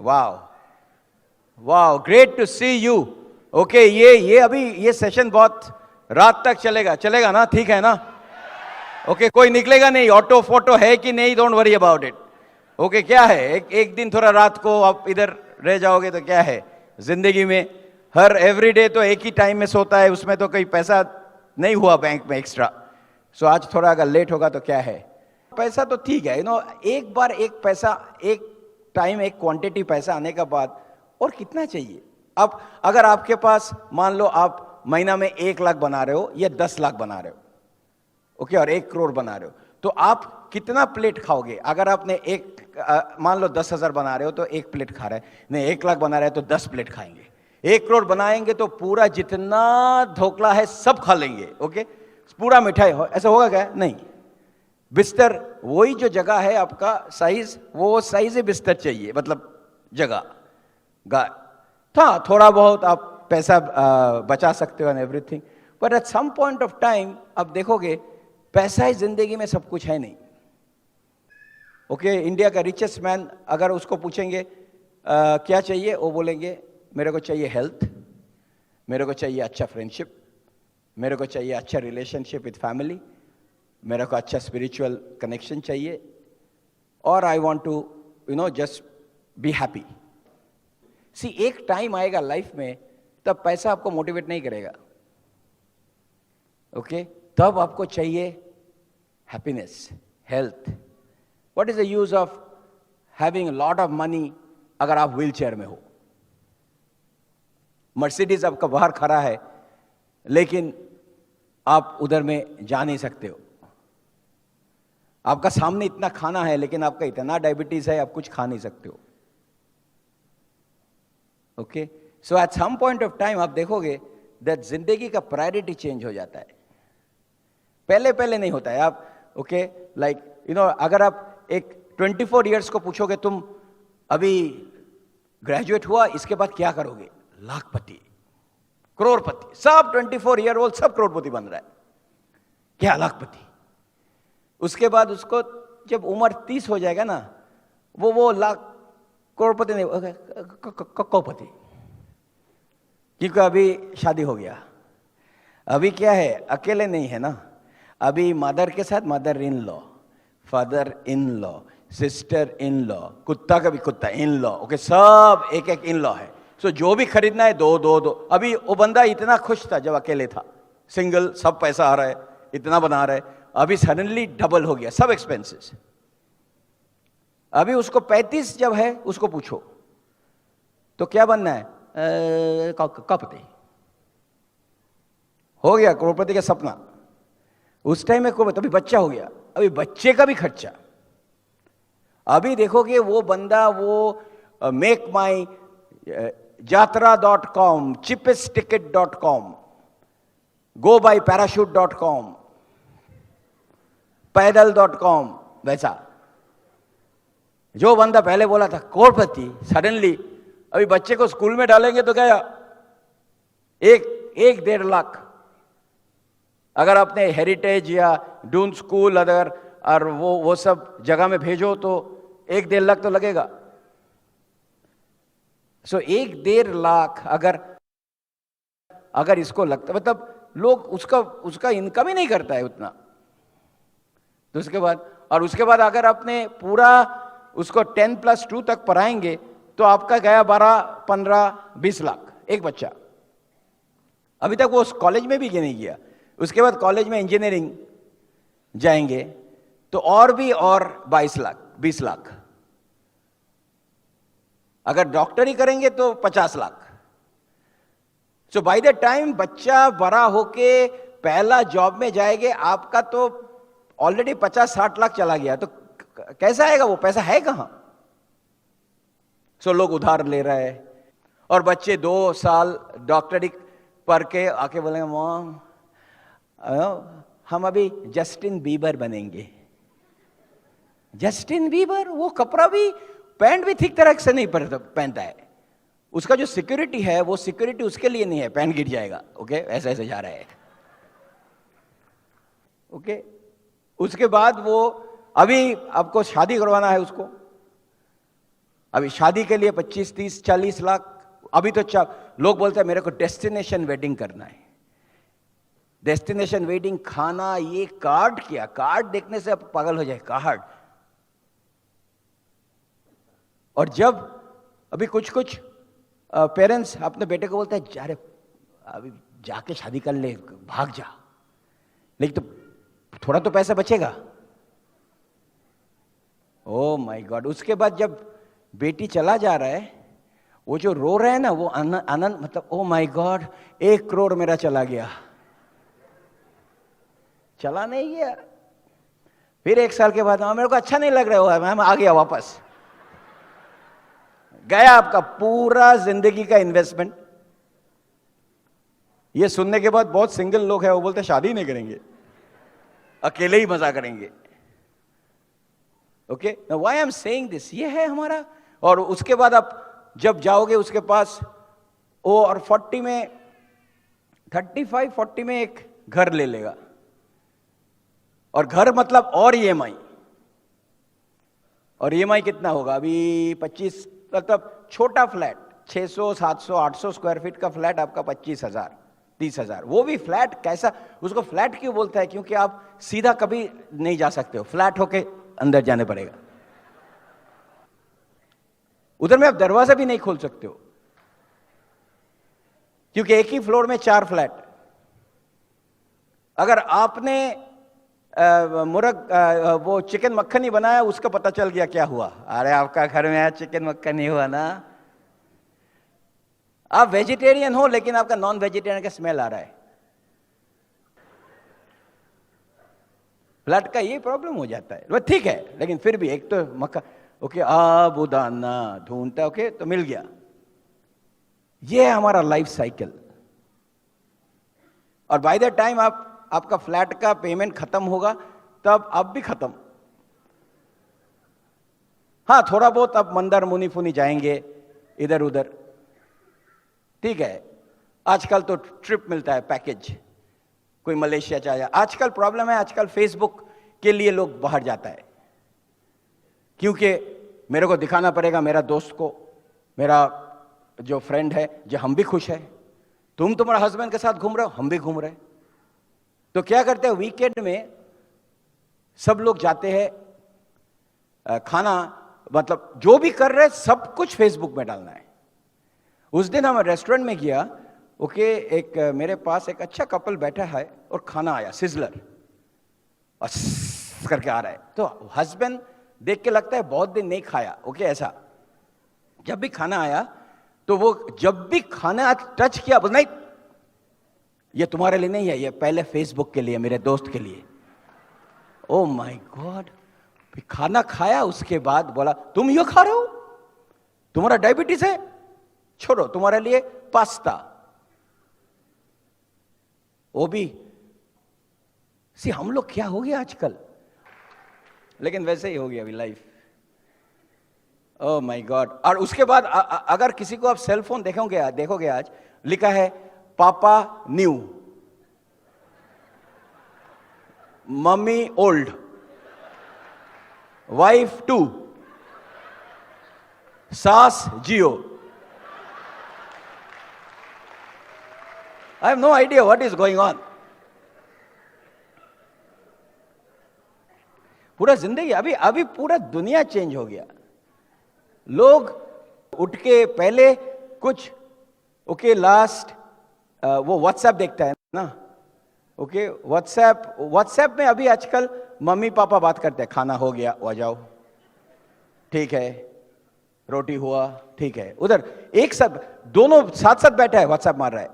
वाह वाह, great to see you. Okay, ये अभी ये सेशन बहुत रात तक चलेगा, चलेगा ना? ठीक है ना? ओके, कोई निकलेगा नहीं? ऑटो फोटो है कि नहीं? Don't worry about it. Okay, क्या है, एक दिन थोड़ा रात को आप इधर रह जाओगे तो क्या है जिंदगी में। हर एवरीडे तो एक ही टाइम में सोता है, उसमें तो कोई पैसा नहीं हुआ बैंक में एक्स्ट्रा। सो आज थोड़ा अगर लेट होगा तो क्या है, पैसा तो ठीक है, एक बार एक पैसा, एक टाइम, एक क्वांटिटी पैसा आने के बाद और कितना चाहिए। अब अगर आपके पास मान लो आप महीना में 1 लाख बना रहे हो या 10 लाख बना रहे हो, ओके, और 1 करोड़ बना रहे हो, तो आप कितना प्लेट खाओगे? अगर आपने मान लो 10,000 बना रहे हो तो 1 प्लेट खा रहे हैं, नहीं 1 लाख बना रहे हो तो 10 प्लेट खाएंगे। 1 करोड़ बनाएंगे तो पूरा जितना ढोकला है सब खा लेंगे, ओके, पूरा मिठाई ऐसा होगा क्या? नहीं। बिस्तर वही जो जगह है आपका साइज, वो साइज ही बिस्तर चाहिए, मतलब जगह था, थोड़ा बहुत आप पैसा बचा सकते हो and everything, but at some point of time आप देखोगे पैसा ही जिंदगी में सब कुछ है नहीं। ओके, इंडिया का रिचेस्ट मैन अगर उसको पूछेंगे क्या चाहिए, वो बोलेंगे मेरे को चाहिए हेल्थ, मेरे को चाहिए अच्छा फ्रेंडशिप, मेरे को चाहिए अच्छा रिलेशनशिप विथ फैमिली, मेरे को अच्छा स्पिरिचुअल कनेक्शन चाहिए, और I want to just be happy. See, एक टाइम आएगा लाइफ में तब पैसा आपको मोटिवेट नहीं करेगा, ओके, तब आपको चाहिए happiness, health. What is the use of having lot of money अगर आप व्हील चेयर में हो? मर्सिडीज आपका बाहर खड़ा है लेकिन आप उधर में जा नहीं सकते हो। आपका सामने इतना खाना है लेकिन आपका इतना डायबिटीज है, आप कुछ खा नहीं सकते हो। Okay, so at some point of time आप देखोगे दैट जिंदगी का प्रायोरिटी चेंज हो जाता है। पहले पहले नहीं होता है। आप ओके, लाइक अगर आप एक 24 इयर्स को पूछोगे तुम अभी ग्रेजुएट हुआ, इसके बाद क्या करोगे? लाखपति, करोड़पति, सब 24 ईयर ओल्ड सब करोड़पति बन रहा है, क्या लाखपति। उसके बाद उसको जब उम्र 30 हो जाएगा ना, वो लाख करोड़पति नहीं, करोड़पति, क्योंकि अभी शादी हो गया। अभी क्या है, अकेले नहीं है ना, अभी मदर के साथ mother in law, father in law, sister in law, कुत्ता का भी कुत्ता इन लॉ, ओके, सब एक एक इन लॉ है। सो जो भी खरीदना है दो दो दो। अभी वो बंदा इतना खुश था जब अकेले था, सिंगल, सब पैसा आ रहा है, इतना बना रहा है, अभी सडनली डबल हो गया सब एक्सपेंसेस। अभी उसको 35 जब है, उसको पूछो तो क्या बनना है? करोड़पति। हो गया करोड़पति का सपना। उस टाइम में अभी बच्चा हो गया, अभी बच्चे का भी खर्चा। अभी देखोगे वो बंदा, वो मेक माई यात्रा.com, cheapestticket.com, go by parachute.com, पैदल.com, वैसा। जो बंदा पहले बोला था करोड़पति, सडनली अभी बच्चे को स्कूल में डालेंगे तो क्या, 1-1.5 लाख। अगर आपने हेरिटेज या डून स्कूल अगर और वो सब जगह में भेजो तो 1-1.5 लाख तो लगेगा। सो 1-1.5 लाख अगर इसको लगता, मतलब लोग उसका इनकम ही नहीं करता है उतना। तो उसके बाद अगर आपने पूरा उसको 10+2 तक पढ़ाएंगे तो आपका गया 12, 15, 20 लाख एक बच्चा। अभी तक वो कॉलेज में भी नहीं गया, उसके बाद कॉलेज में इंजीनियरिंग जाएंगे तो और 22 लाख, 20 लाख। अगर डॉक्टरी करेंगे तो 50 लाख। सो बाय द टाइम बच्चा बड़ा होके पहला जॉब में जाएंगे, आपका तो ऑलरेडी 50-60 लाख चला गया, तो कैसा आएगा? वो पैसा है कहां? सो लोग उधार ले रहे हैं, और बच्चे 2 साल डॉक्टरी पढ़ के आके बोलेंगे मॉम हम अभी जस्टिन बीबर बनेंगे। जस्टिन बीबर, वो कपड़ा भी, पैंट भी ठीक तरह से नहीं पहनता है। उसका जो सिक्योरिटी है, वो सिक्योरिटी उसके लिए नहीं है, पैंट गिर जाएगा, ओके, ऐसे ऐसे जा रहा है, ओके। उसके बाद वो अभी आपको शादी करवाना है उसको, अभी शादी के लिए 25, 30, 40 लाख। अभी तो लोग बोलते हैं मेरे को डेस्टिनेशन वेडिंग करना है। डेस्टिनेशन वेडिंग, खाना, ये कार्ड, क्या कार्ड देखने से अब पागल हो जाए, कार्ड। और जब अभी कुछ कुछ पेरेंट्स अपने बेटे को बोलते हैं अरे अभी जाके शादी कर ले, भाग जा, लेकिन तो थोड़ा तो पैसा बचेगा। ओ माय गॉड। उसके बाद जब बेटी चला जा रहा है, वो जो रो रहे हैं ना, वो आनंद, मतलब ओ माय गॉड 1 करोड़ मेरा चला गया। चला नहीं गया। फिर 1 साल के बाद मेरे को अच्छा नहीं लग रहा है, मैं आ गया वापस। गया आपका पूरा जिंदगी का इन्वेस्टमेंट। ये सुनने के बाद बहुत सिंगल लोग हैं, वो बोलते शादी नहीं करेंगे, अकेले ही मजा करेंगे। Okay, why I am saying this, ये है हमारा। और उसके बाद आप जब जाओगे उसके पास, वो और 40 में 35 40 में एक घर ले लेगा। और घर मतलब और ईएमआई, और ईएमआई कितना होगा अभी 25, मतलब छोटा फ्लैट 600 700 800 स्क्वायर फीट का फ्लैट आपका 25,000 30,000। वो भी फ्लैट कैसा, उसको फ्लैट क्यों बोलता है, क्योंकि आप सीधा कभी नहीं जा सकते हो, फ्लैट होके अंदर जाने पड़ेगा। उधर में आप दरवाजा भी नहीं खोल सकते हो, क्योंकि एक ही फ्लोर में 4 फ्लैट। अगर आपने वो चिकन मक्खन ही बनाया, उसका पता चल गया क्या हुआ, अरे आपका घर में चिकन मक्खन ही हुआ ना। आप वेजिटेरियन हो लेकिन आपका नॉन वेजिटेरियन का स्मेल आ रहा है। फ्लैट का ये प्रॉब्लम हो जाता है। ठीक है, लेकिन फिर भी एक तो मक्खन, ओके, आबूदाना ढूंढता, ओके तो मिल गया। ये है हमारा लाइफ साइकिल। और बाय द टाइम आपका फ्लैट का पेमेंट खत्म होगा, तब आप भी खत्म। हाँ, थोड़ा बहुत अब मंदिर मुनि फुनी जाएंगे इधर उधर, ठीक है। आजकल तो ट्रिप मिलता है, पैकेज, कोई मलेशिया चाहे। आजकल प्रॉब्लम है, आजकल फेसबुक के लिए लोग बाहर जाता है, क्योंकि मेरे को दिखाना पड़ेगा मेरा दोस्त को, मेरा जो फ्रेंड है, जो हम भी खुश है। तुम तुम्हारा हस्बैंड के साथ घूम रहे हो, हम भी घूम रहे हैं। तो क्या करते हैं, वीकेंड में सब लोग जाते हैं खाना, मतलब जो भी कर रहे हैं सब कुछ फेसबुक में डालना है। उस दिन हम रेस्टोरेंट में गया, ओके, एक मेरे पास एक अच्छा कपल बैठा है और खाना आया, सिजलर और करके आ रहा है। तो हस्बैंड देख के लगता है बहुत दिन नहीं खाया, ओके, ऐसा। जब भी खाना आया तो वो जब भी खाना टच किया, बोल नहीं ये तुम्हारे लिए नहीं है, ये पहले फेसबुक के लिए, मेरे दोस्त के लिए। ओ माय गॉड। खाना खाया, उसके बाद बोला तुम यो खा रहे हो, तुम्हारा डायबिटीज है, छोड़ो तुम्हारे लिए पास्ता। वो भी सी, हम लोग क्या हो गया आजकल, लेकिन वैसे ही हो गया अभी लाइफ। Oh my God. और उसके बाद अगर किसी को आप सेल फोन देखोगे आज लिखा है पापा न्यू, मम्मी ओल्ड, वाइफ 2, सास जियो। I have no idea what is going on. पूरा जिंदगी, अभी पूरा दुनिया चेंज हो गया। लोग उठ के पहले कुछ, ओके, लास्ट वो व्हाट्सएप देखता है ना, ओके, व्हाट्सएप में अभी आजकल मम्मी पापा बात करते हैं, खाना हो गया, आ जाओ, ठीक है, रोटी हुआ, ठीक है। उधर एक साथ दोनों साथ साथ बैठा है, व्हाट्सएप मार रहा है।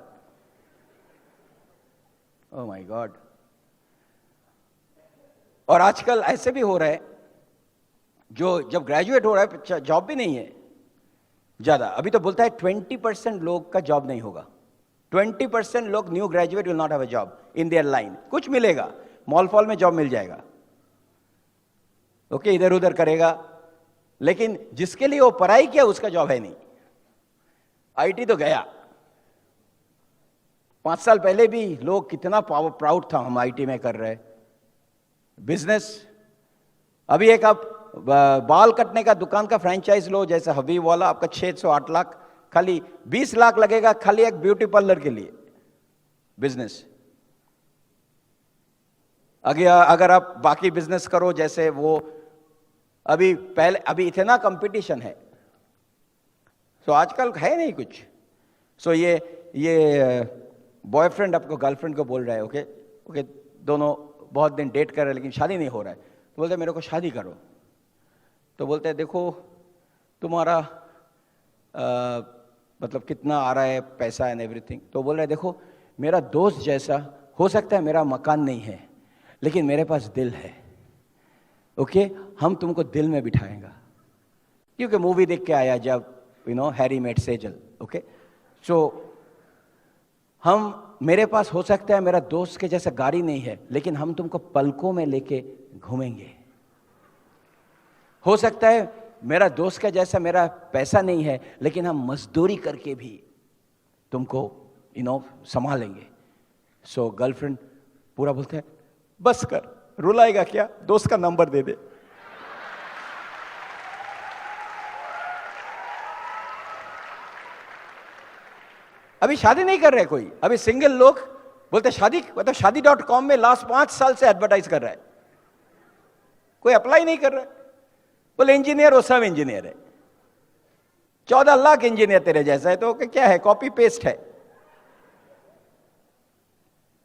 Oh my God. और आजकल ऐसे भी हो रहा है, जो जब ग्रेजुएट हो रहा है जॉब भी नहीं है ज्यादा। अभी तो बोलता है 20% लोग का जॉब नहीं होगा। 20% लोग new graduate will not have a job in their line. कुछ मिलेगा, मॉल फॉल में जॉब मिल जाएगा, ओके, इधर उधर करेगा, लेकिन जिसके लिए वो पढ़ाई किया उसका जॉब है नहीं। आईटी तो गया। 5 साल पहले भी लोग कितना प्राउड था, हम आईटी में कर रहे। बिजनेस, अभी एक आप बाल कटने का दुकान का फ्रेंचाइज लो, जैसे हबीब वाला, आपका 6 से 8 लाख, खाली 20 लाख लगेगा खाली एक ब्यूटी पार्लर के लिए बिजनेस। अगर आप बाकी बिजनेस करो, जैसे वो अभी इतना कंपटीशन है, सो आजकल है नहीं कुछ। सो ये बॉयफ्रेंड आपको गर्लफ्रेंड को बोल रहा है, ओके दोनों बहुत दिन डेट कर रहे हैं लेकिन शादी नहीं हो रहा है, तो बोलते हैं मेरे को शादी करो। तो बोलते हैं देखो तुम्हारा मतलब कितना आ रहा है पैसा एंड एवरीथिंग। तो बोल रहे हैं देखो मेरा दोस्त जैसा, हो सकता है मेरा मकान नहीं है लेकिन मेरे पास दिल है, ओके हम तुमको दिल में बिठाएंगा। क्योंकि मूवी देख के आया जब Harry met Sejal, okay so मेरे पास हो सकता है मेरा दोस्त के जैसा गाड़ी नहीं है लेकिन हम तुमको पलकों में लेके घूमेंगे। हो सकता है मेरा दोस्त का जैसा मेरा पैसा नहीं है लेकिन हम मजदूरी करके भी तुमको संभालेंगे। सो गर्लफ्रेंड पूरा बोलता है बस कर, रुलाएगा क्या, दोस्त का नंबर दे दे। अभी शादी नहीं कर रहे कोई, अभी सिंगल लोग बोलते शादी, मतलब शादी.com में लास्ट 5 साल से एडवर्टाइज कर रहा है, कोई अप्लाई नहीं कर रहा है। बोले इंजीनियर हो, सब इंजीनियर है, 14 लाख इंजीनियर तेरे जैसा है, तो क्या है, कॉपी पेस्ट है।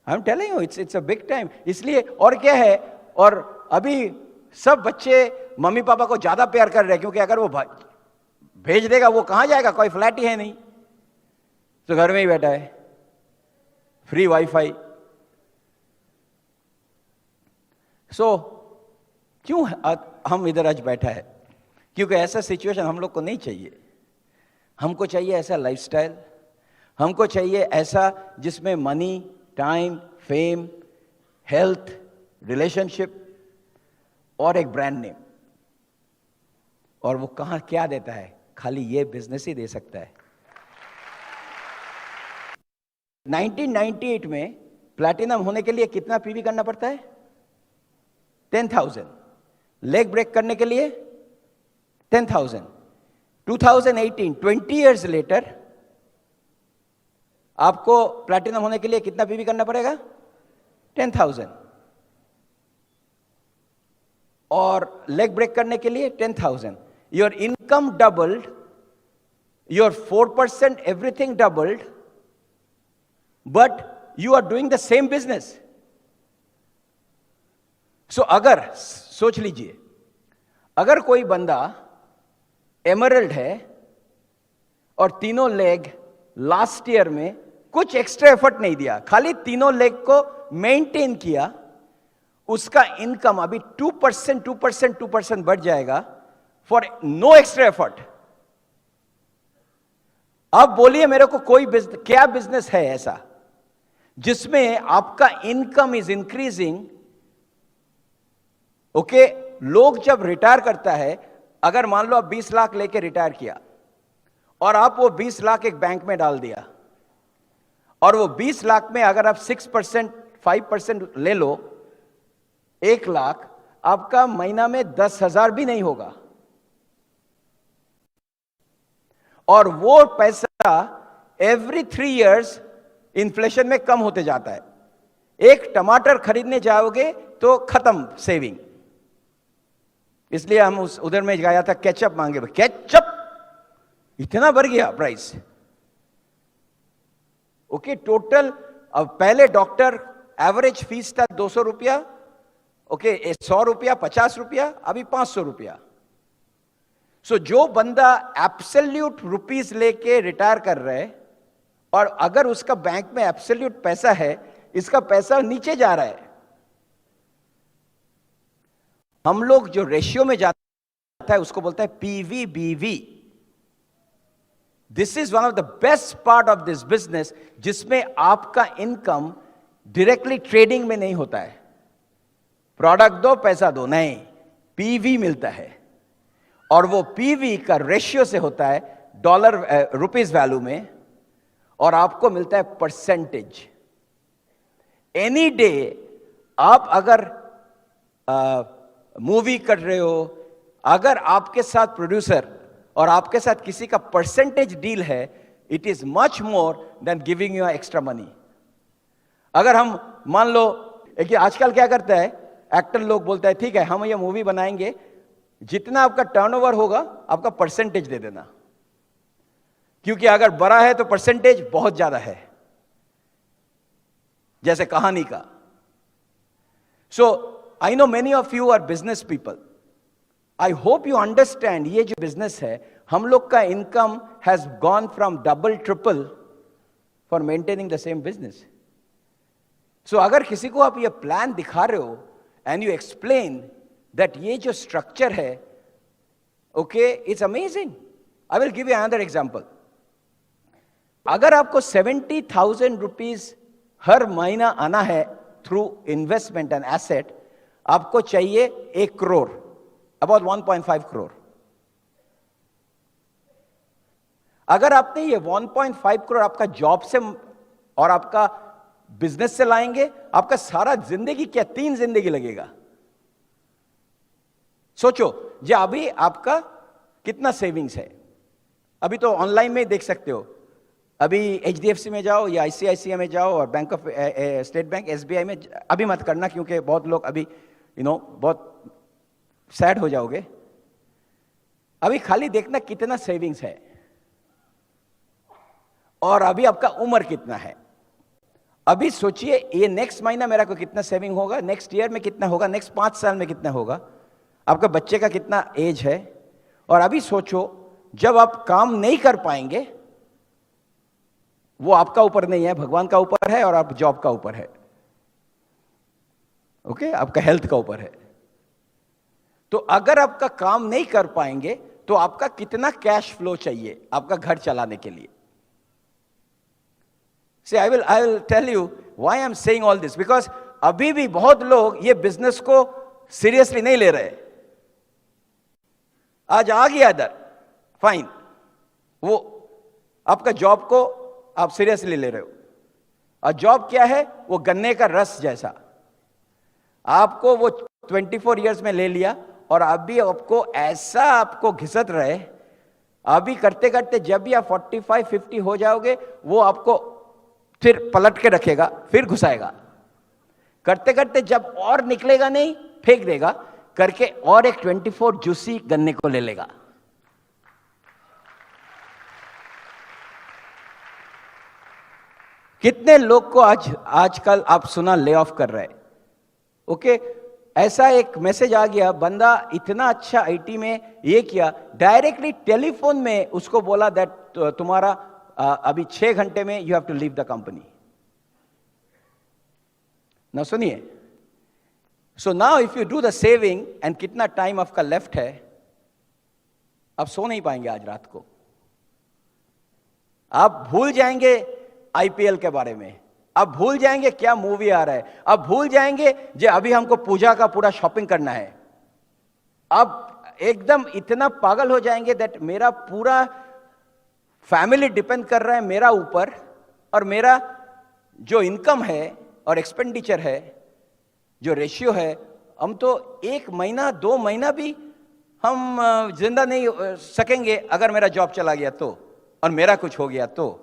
I am telling you it's a big time. इसलिए और क्या है, और अभी सब बच्चे मम्मी पापा को ज्यादा प्यार कर रहे हैं, क्योंकि अगर वो भेज देगा वो कहां जाएगा, कोई फ्लैट ही है नहीं, तो घर में ही बैठा है, फ्री वाईफाई। सो क्यों हम इधर आज बैठा है, क्योंकि ऐसा सिचुएशन हम लोग को नहीं चाहिए। हमको चाहिए ऐसा लाइफस्टाइल, हमको चाहिए ऐसा जिसमें money, time, fame, health, relationship और एक ब्रांड नेम। और वो कहां क्या देता है, खाली ये बिजनेस ही दे सकता है। 1998 में प्लैटिनम होने के लिए कितना पीवी करना पड़ता है, 10,000। लेग ब्रेक करने के लिए 10,000। 2018 20 इयर्स लेटर आपको प्लैटिनम होने के लिए कितना पीवी करना पड़ेगा, 10,000। और लेग ब्रेक करने के लिए 10,000। Your income doubled, your 4% everything doubled, but you are doing the same business. So अगर सोच लीजिए, अगर कोई बंदा एमरल्ड है और तीनों लेग लास्ट ईयर में कुछ एक्स्ट्रा एफर्ट नहीं दिया, खाली तीनों लेग को मेंटेन किया, उसका इनकम अभी 2% बढ़ जाएगा फॉर नो एक्स्ट्रा एफर्ट। अब बोलिए मेरे को कोई क्या बिजनेस है ऐसा जिसमें आपका इनकम इज इंक्रीजिंग। ओके, लोग जब रिटायर करता है, अगर मान लो आप 20 लाख लेके रिटायर किया और आप वो 20 लाख एक बैंक में डाल दिया, और वो 20 लाख में अगर आप 6% 5% ले लो, 1 लाख, आपका महीना में 10,000 भी नहीं होगा। और वो पैसा एवरी 3 इयर्स इन्फ्लेशन में कम होते जाता है। एक टमाटर खरीदने जाओगे तो खत्म सेविंग। इसलिए हम उधर में गया था, केचप मांगे, केचप इतना बढ़ गया प्राइस। ओके, टोटल अब पहले डॉक्टर एवरेज फीस था 200 रुपया, ओके 100 रुपया, 50 रुपया, अभी 500 रुपया। सो जो बंदा एब्सोल्यूट रुपीस लेके रिटायर कर रहे है, और अगर उसका बैंक में एब्सोल्यूट पैसा है, इसका पैसा नीचे जा रहा है। हम लोग जो रेशियो में जाता है उसको बोलता है PVBV. This is one of the best part of this business, जिसमें आपका इनकम डायरेक्टली ट्रेडिंग में नहीं होता है, प्रोडक्ट दो पैसा दो, नहीं, पीवी मिलता है। और वो पीवी का रेशियो से होता है डॉलर रुपीस वैल्यू में, और आपको मिलता है परसेंटेज। एनी डे आप अगर मूवी कर रहे हो, अगर आपके साथ प्रोड्यूसर और आपके साथ किसी का परसेंटेज डील है, it is much more than giving you extra money. अगर हम मान लो कि आजकल क्या करता है, एक्टर लोग बोलता है ठीक है हम ये मूवी बनाएंगे, जितना आपका टर्नओवर होगा आपका परसेंटेज दे देना, क्योंकि अगर बड़ा है तो परसेंटेज बहुत ज्यादा है, जैसे कहानी का. So I know many of you are business people. I hope you understand, ये जो बिजनेस है हम लोग का income has gone from double triple for maintaining the same business. So अगर किसी को आप ये प्लान दिखा रहे हो एंड यू एक्सप्लेन दैट ये जो स्ट्रक्चर है, okay, it's amazing. I will give you another example. अगर आपको 70,000 रुपीज हर महीना आना है थ्रू इन्वेस्टमेंट एंड एसेट, आपको चाहिए 1 करोड़, अबाउट 1.5 करोड़. अगर आपने ये 1.5 करोड़ आपका जॉब से और आपका बिजनेस से लाएंगे, आपका सारा जिंदगी क्या 3 जिंदगी लगेगा. सोचो जो अभी आपका कितना सेविंग्स है. अभी तो ऑनलाइन में देख सकते हो. अभी HDFC में जाओ या ICICI में जाओ और bank of state bank SBI में. अभी मत करना क्योंकि बहुत लोग अभी बहुत सैड हो जाओगे. अभी खाली देखना कितना सेविंग्स है और अभी आपका उम्र कितना है. अभी सोचिए ये नेक्स्ट महीना मेरा को कितना सेविंग होगा, नेक्स्ट ईयर में कितना होगा, नेक्स्ट 5 साल में कितना होगा, आपका बच्चे का कितना एज है. और अभी सोचो जब आप काम नहीं कर पाएंगे, वो आपका ऊपर नहीं है, भगवान का ऊपर है और आप जॉब का ऊपर है, ओके, आपका हेल्थ का ऊपर है. तो अगर आपका काम नहीं कर पाएंगे तो आपका कितना कैश फ्लो चाहिए आपका घर चलाने के लिए. See, I will tell you why I'm saying all this, because अभी भी बहुत लोग ये बिजनेस को सीरियसली नहीं ले रहे. आज आ गया इधर, फाइन, वो आपका जॉब को आप सीरियसली ले रहे हो. और जॉब क्या है, वो गन्ने का रस जैसा. आपको वो 24 इयर्स में ले लिया और अभी आपको ऐसा आपको घिसट रहे. अभी करते करते जब भी आप 45-50 हो जाओगे, वो आपको फिर पलट के रखेगा, फिर घुसाएगा. करते करते जब और निकलेगा नहीं, फेंक देगा करके और एक 24 जूसी गन्ने को ले लेगा. कितने लोग को आजकल आप सुना ले ऑफ कर रहे. ओके, ऐसा एक मैसेज आ गया, बंदा इतना अच्छा आईटी में ये किया, डायरेक्टली टेलीफोन में उसको बोला दैट तुम्हारा अभी 6 घंटे में you have to leave the company. ना सुनिए. So now if you do the saving and कितना टाइम आपका लेफ्ट है, आप सो नहीं पाएंगे आज रात को. आप भूल जाएंगे IPL के बारे में, आप भूल जाएंगे क्या मूवी आ रहा है, आप भूल जाएंगे जो अभी हमको पूजा का पूरा शॉपिंग करना है. आप एकदम इतना पागल हो जाएंगे दैट मेरा पूरा फैमिली डिपेंड कर रहा है मेरा ऊपर, और मेरा जो इनकम है और एक्सपेंडिचर है, जो रेशियो है, हम तो 1 महीना 2 महीना भी हम जिंदा नहीं सकेंगे अगर मेरा जॉब चला गया तो, और मेरा कुछ हो गया तो.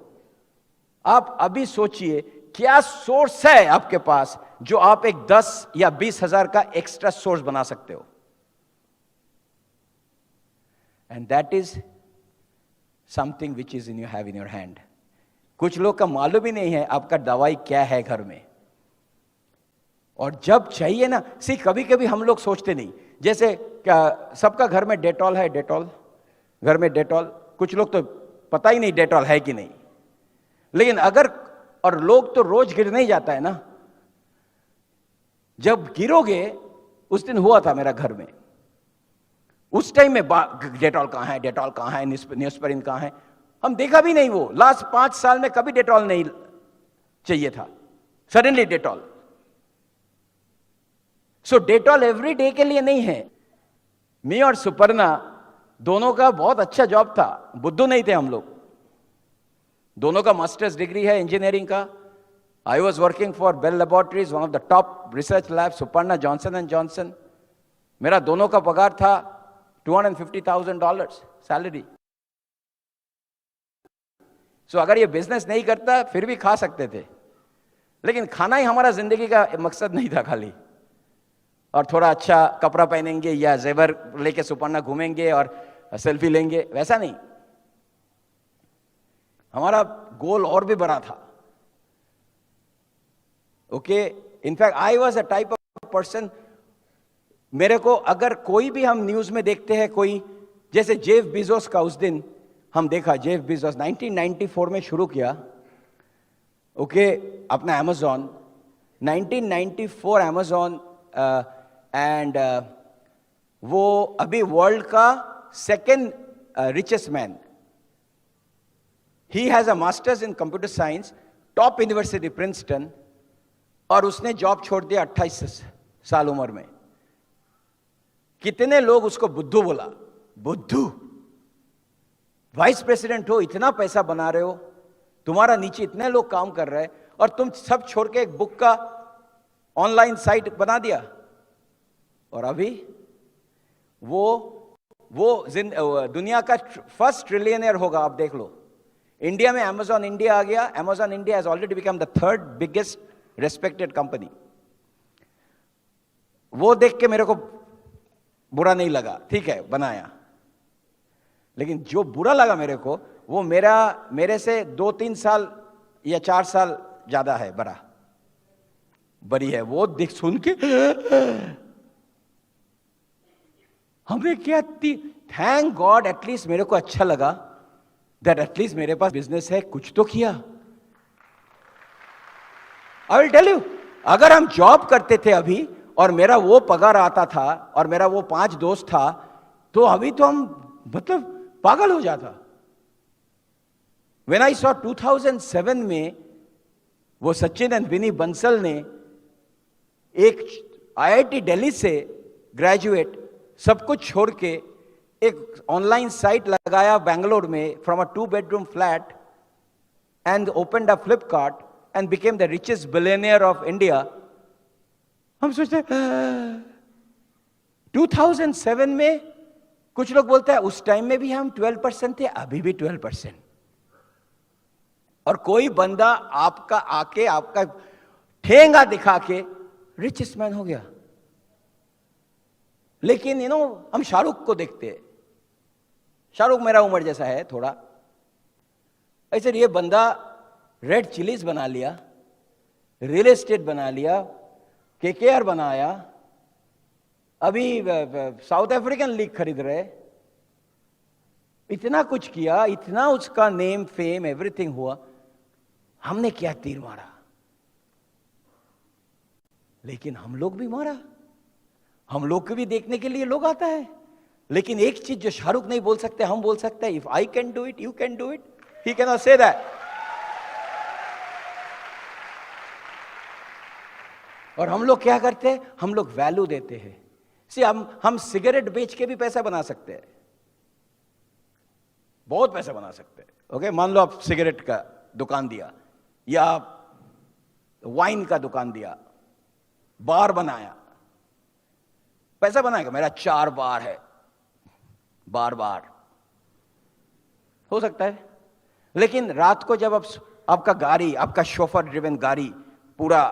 आप अभी सोचिए क्या सोर्स है आपके पास जो आप एक 10 या 20 हजार का एक्स्ट्रा सोर्स बना सकते हो. And that is something which is in you have in your hand. कुछ लोग का मालूम ही नहीं है आपका दवाई क्या है घर में. और जब चाहिए ना, कभी कभी हम लोग सोचते नहीं, जैसे क्या सबका घर में डेटॉल है, डेटॉल घर में डेटॉल, कुछ लोग तो पता ही नहीं डेटॉल है कि नहीं. लेकिन अगर, और लोग तो रोज गिर नहीं जाता है ना, जब गिरोगे, उस दिन हुआ था मेरा घर में, उस टाइम में डेटॉल कहां है, डेटॉल कहां है, न्यूस्परिन कहां है, हम देखा भी नहीं. वो लास्ट 5 साल में कभी डेटॉल नहीं चाहिए था, सडनली डेटॉल. सो डेटॉल एवरी डे के लिए नहीं है. मैं और सुपर्णा दोनों का बहुत अच्छा जॉब था, बुद्धू नहीं थे हम लोग. दोनों का मास्टर्स डिग्री है इंजीनियरिंग का. I was working for Bell Laboratories, one of the top research lab, Suparna Johnson and Johnson. मेरा दोनों का पगार था $250,000 सैलरी। सो अगर ये बिजनेस नहीं करता फिर भी खा सकते थे, लेकिन खाना ही हमारा जिंदगी का मकसद नहीं था खाली, और थोड़ा अच्छा कपड़ा पहनेंगे या जेवर लेके सुपर्णा घूमेंगे और सेल्फी लेंगे, वैसा नहीं। हमारा गोल और भी बड़ा था। Okay, in fact I was a type of person, मेरे को अगर कोई भी हम न्यूज में देखते हैं, कोई जैसे जेफ बीजोस का उस दिन हम देखा, जेफ बीजोस 1994 में शुरू किया, ओके, अपना अमेजॉन, 1994 अमेजॉन, एंड वो अभी वर्ल्ड का second richest man. He has a masters in computer science, top university Princeton, और उसने जॉब छोड़ दिया 28 साल उम्र में। कितने लोग उसको बुद्धू बोला, बुद्धू, वाइस प्रेसिडेंट हो, इतना पैसा बना रहे हो, तुम्हारा नीचे इतने लोग काम कर रहे हैं, और तुम सब छोड़ के एक बुक का ऑनलाइन साइट बना दिया। और अभी वो दुनिया का फर्स्ट ट्रिलियनियर होगा, आप देख लो। इंडिया में अमेजॉन इंडिया आ गया, Amazon India has already become the third biggest respected company. वो देख के मेरे को बुरा नहीं लगा, ठीक है बनाया, लेकिन जो बुरा लगा मेरे को, वो मेरे से 2-3 साल या 4 साल ज्यादा है बड़ी है। वो देख सुन के हमें क्या थी, थैंक गॉड एटलीस्ट मेरे को अच्छा लगा दैट एटलीस्ट मेरे पास बिजनेस है, कुछ तो किया। आई विल टेल यू, अगर हम जॉब करते थे अभी और मेरा वो पगार आता था और मेरा वो 5 दोस्त था, तो अभी तो हम मतलब पागल हो जाता। When I saw 2007 में वो सचिन एंड विनी बंसल ने एक IIT दिल्ली से ग्रेजुएट सब कुछ छोड़ के एक ऑनलाइन साइट लगाया बेंगलोर में, from a 2-bedroom flat, and opened a Flipkart and became the richest billionaire of India. हम सोचते 2007 में, कुछ लोग बोलते हैं उस टाइम में भी हम 12% थे, अभी भी 12%। और कोई बंदा आपका आके आपका ठेंगा दिखा के रिचेस्ट मैन हो गया। लेकिन हम शाहरुख को देखते हैं, शाहरुख मेरा उम्र जैसा है थोड़ा, ऐसे ये बंदा रेड चिलीज बना लिया, रियल एस्टेट बना लिया, KKR बनाया, अभी साउथ अफ्रीकन लीग खरीद रहे, इतना कुछ किया, इतना उसका नेम फेम एवरीथिंग हुआ। हमने क्या तीर मारा, लेकिन हम लोग भी मारा, हम लोग को भी देखने के लिए लोग आता है। लेकिन एक चीज जो शाहरुख नहीं बोल सकते, हम बोल सकते हैं, if I can do it you can do it. He can not say that. और हम लोग क्या करते हैं, हम लोग वैल्यू देते हैं। सी हम सिगरेट बेच के भी पैसा बना सकते हैं, बहुत पैसा बना सकते हैं। ओके, मान लो आप सिगरेट का दुकान दिया या वाइन का दुकान दिया, बार बनाया, पैसा बनाएगा। मेरा 4 बार है, बार हो सकता है। लेकिन रात को जब आपका गाड़ी, आपका शोफर ड्रिवन गाड़ी, पूरा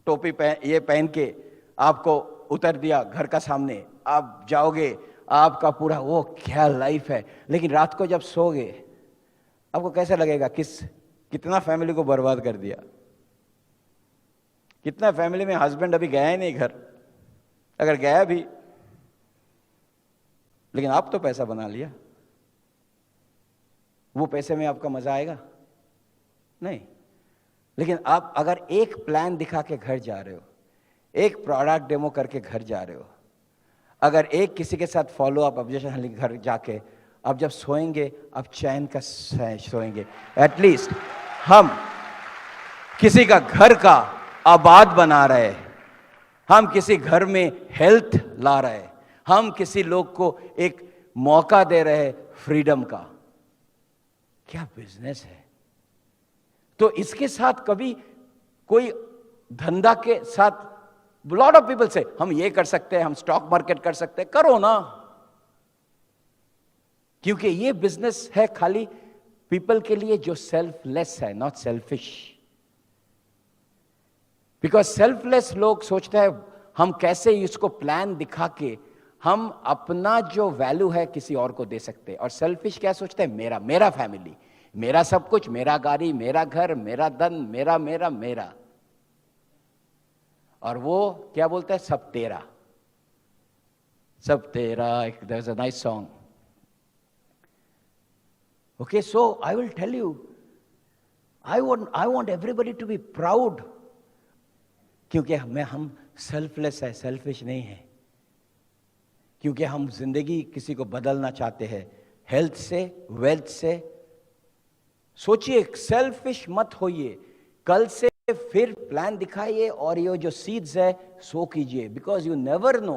टोपी ये पहन के आपको उतर दिया घर का सामने, आप जाओगे, आपका पूरा वो क्या लाइफ है। लेकिन रात को जब सोगे, आपको कैसा लगेगा, कितना फैमिली को बर्बाद कर दिया। कितना फैमिली में हस्बैंड अभी गया ही नहीं घर, अगर गया भी, लेकिन आप तो पैसा बना लिया। वो पैसे में आपका मजा आएगा नहीं। लेकिन आप अगर एक प्लान दिखा के घर जा रहे हो, एक प्रोडक्ट डेमो करके घर जा रहे हो, अगर एक किसी के साथ फॉलो अप ऑब्जेक्शन घर जाके आप जब सोएंगे, आप चैन का सोएंगे। एटलीस्ट हम किसी का घर का आबाद बना रहे हैं, हम किसी घर में हेल्थ ला रहे हैं, हम किसी लोग को एक मौका दे रहे हैं फ्रीडम का। क्या बिजनेस है। तो इसके साथ कभी कोई धंधा के साथ लॉट ऑफ पीपल से हम ये कर सकते हैं, हम स्टॉक मार्केट कर सकते हैं, करो ना, क्योंकि ये बिजनेस है खाली पीपल के लिए जो सेल्फलेस है, नॉट सेल्फिश। बिकॉज सेल्फलेस लोग सोचते हैं हम कैसे इसको प्लान दिखा के हम अपना जो वैल्यू है किसी और को दे सकते हैं। और सेल्फिश क्या सोचते हैं? मेरा, मेरा फैमिली, मेरा सब कुछ, मेरा गाड़ी, मेरा घर, मेरा धन, मेरा मेरा मेरा। और वो क्या बोलता है? सब तेरा, सब तेरा। There is a nice song. Okay, so I will tell you, I want everybody to be proud, क्योंकि हम सेल्फलेस है, सेल्फिश नहीं है। क्योंकि हम जिंदगी किसी को बदलना चाहते हैं, हेल्थ से, वेल्थ से। सोचिए, सेल्फिश मत होइए। कल से फिर प्लान दिखाइए और ये जो सीड्स है सो कीजिए, because you never know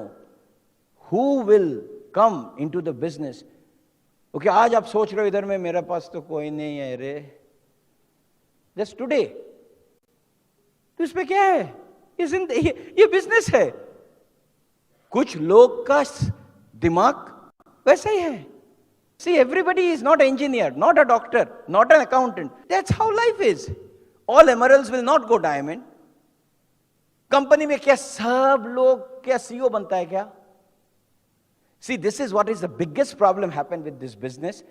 who will come into the business. Okay, आज आप सोच रहे हो इधर में मेरे पास तो कोई नहीं है रे, जस्ट टुडे। तो इसमें क्या है? ये बिजनेस है। कुछ लोग का दिमाग वैसा ही है। See, everybody is not an engineer, not a doctor, not an accountant. That's how life is. All emeralds will not go diamond. Company में क्या सब लोग क्या सीईओ बनता है क्या? See, this is what is the biggest problem happened with this business.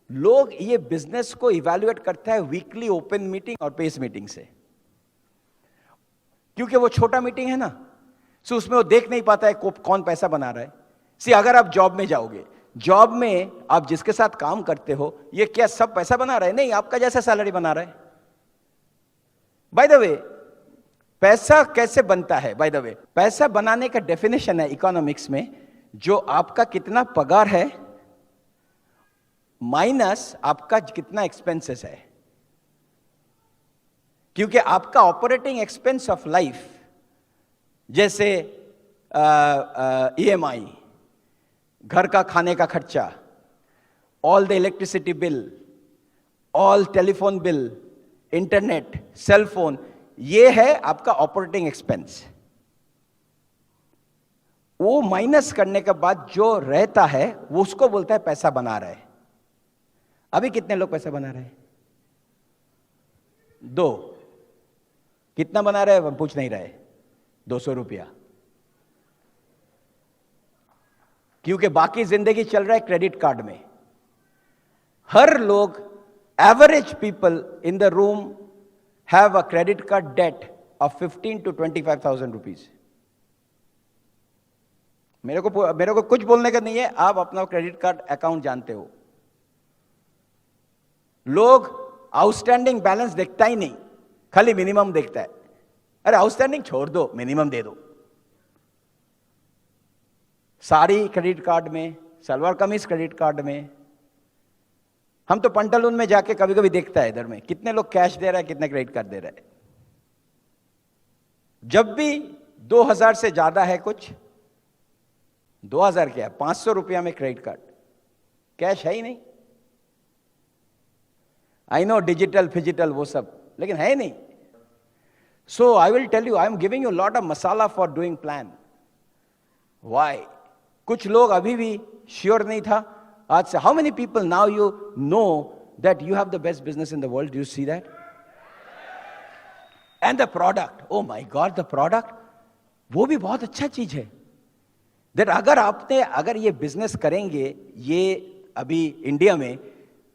लोग ये बिजनेस को इवैल्यूएट करता है वीकली ओपन मीटिंग और पेस मीटिंग से, क्योंकि वो छोटा मीटिंग है ना, सो उसमें वो देख नहीं पाता है कौन पैसा बना रहा है। सी, अगर आप जॉब में जाओगे, जॉब में आप जिसके साथ काम करते हो, ये क्या सब पैसा बना रहा है? नहीं, आपका जैसा सैलरी बना रहा है। बाय द वे, पैसा कैसे बनता है? बाय द वे, पैसा बनाने का डेफिनेशन है इकोनॉमिक्स में, जो आपका कितना पगार है माइनस आपका कितना एक्सपेंसेस है। क्योंकि आपका ऑपरेटिंग एक्सपेंस ऑफ लाइफ, जैसे ईएमआई, घर का खाने का खर्चा, all the electricity bill, all telephone bill, internet, cell phone, ये है आपका ऑपरेटिंग एक्सपेंस। वो माइनस करने के बाद जो रहता है वो उसको बोलता है पैसा बना रहा है। अभी कितने लोग पैसा बना रहे हैं? 2। कितना बना रहे हैं पूछ नहीं रहे? 200 रुपया। क्योंकि बाकी जिंदगी चल रहा है क्रेडिट कार्ड में। हर लोग, average people in the room have a credit card debt of 15 to 25,000 rupees. मेरे को कुछ बोलने का नहीं है, आप अपना क्रेडिट कार्ड अकाउंट जानते हो। लोग आउटस्टैंडिंग बैलेंस देखता ही नहीं, खाली मिनिमम देखता है। अरे आउटस्टैंडिंग छोड़ दो, मिनिमम दे दो। साड़ी क्रेडिट कार्ड में, सलवार कमीज क्रेडिट कार्ड में। हम तो पंटालून में जाके कभी कभी देखता है इधर में कितने लोग कैश दे रहा है, कितने क्रेडिट कार्ड दे रहा है। जब भी 2000 से ज्यादा है कुछ, 2000 क्या, 500 रुपया में क्रेडिट कार्ड, कैश है ही नहीं। आई नो डिजिटल फिजिटल वो सब, लेकिन है ही नहीं। So I will tell you, I am giving you lot of masala for doing plan. Why? कुछ लोग अभी भी श्योर नहीं था आज से। How many people now you know that you have the best business in the world? Do you see that? And the product, oh my god, the product वो भी बहुत अच्छा चीज है। दैट अगर ये बिजनेस करेंगे, ये अभी इंडिया में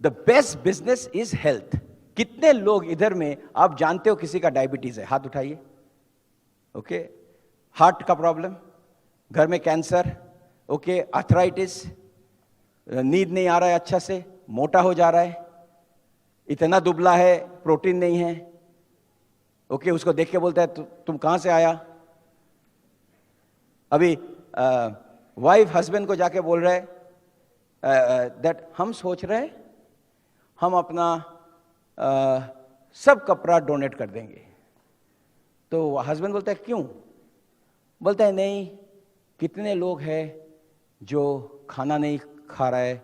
the best business is health. कितने लोग इधर में आप जानते हो किसी का डायबिटीज है? हाथ उठाइए। ओके, हार्ट का प्रॉब्लम, घर में कैंसर, ओके, आर्थराइटिस, नींद नहीं आ रहा है अच्छा से, मोटा हो जा रहा है, इतना दुबला है, प्रोटीन नहीं है। ओके, उसको देख के बोलता है तुम कहां से आया? अभी वाइफ हस्बैंड को जाके बोल रहे दैट हम सोच रहे हैं हम अपना सब कपड़ा डोनेट कर देंगे। तो हस्बैंड बोलता है क्यों? बोलता है नहीं, कितने लोग हैं जो खाना नहीं खा रहा है,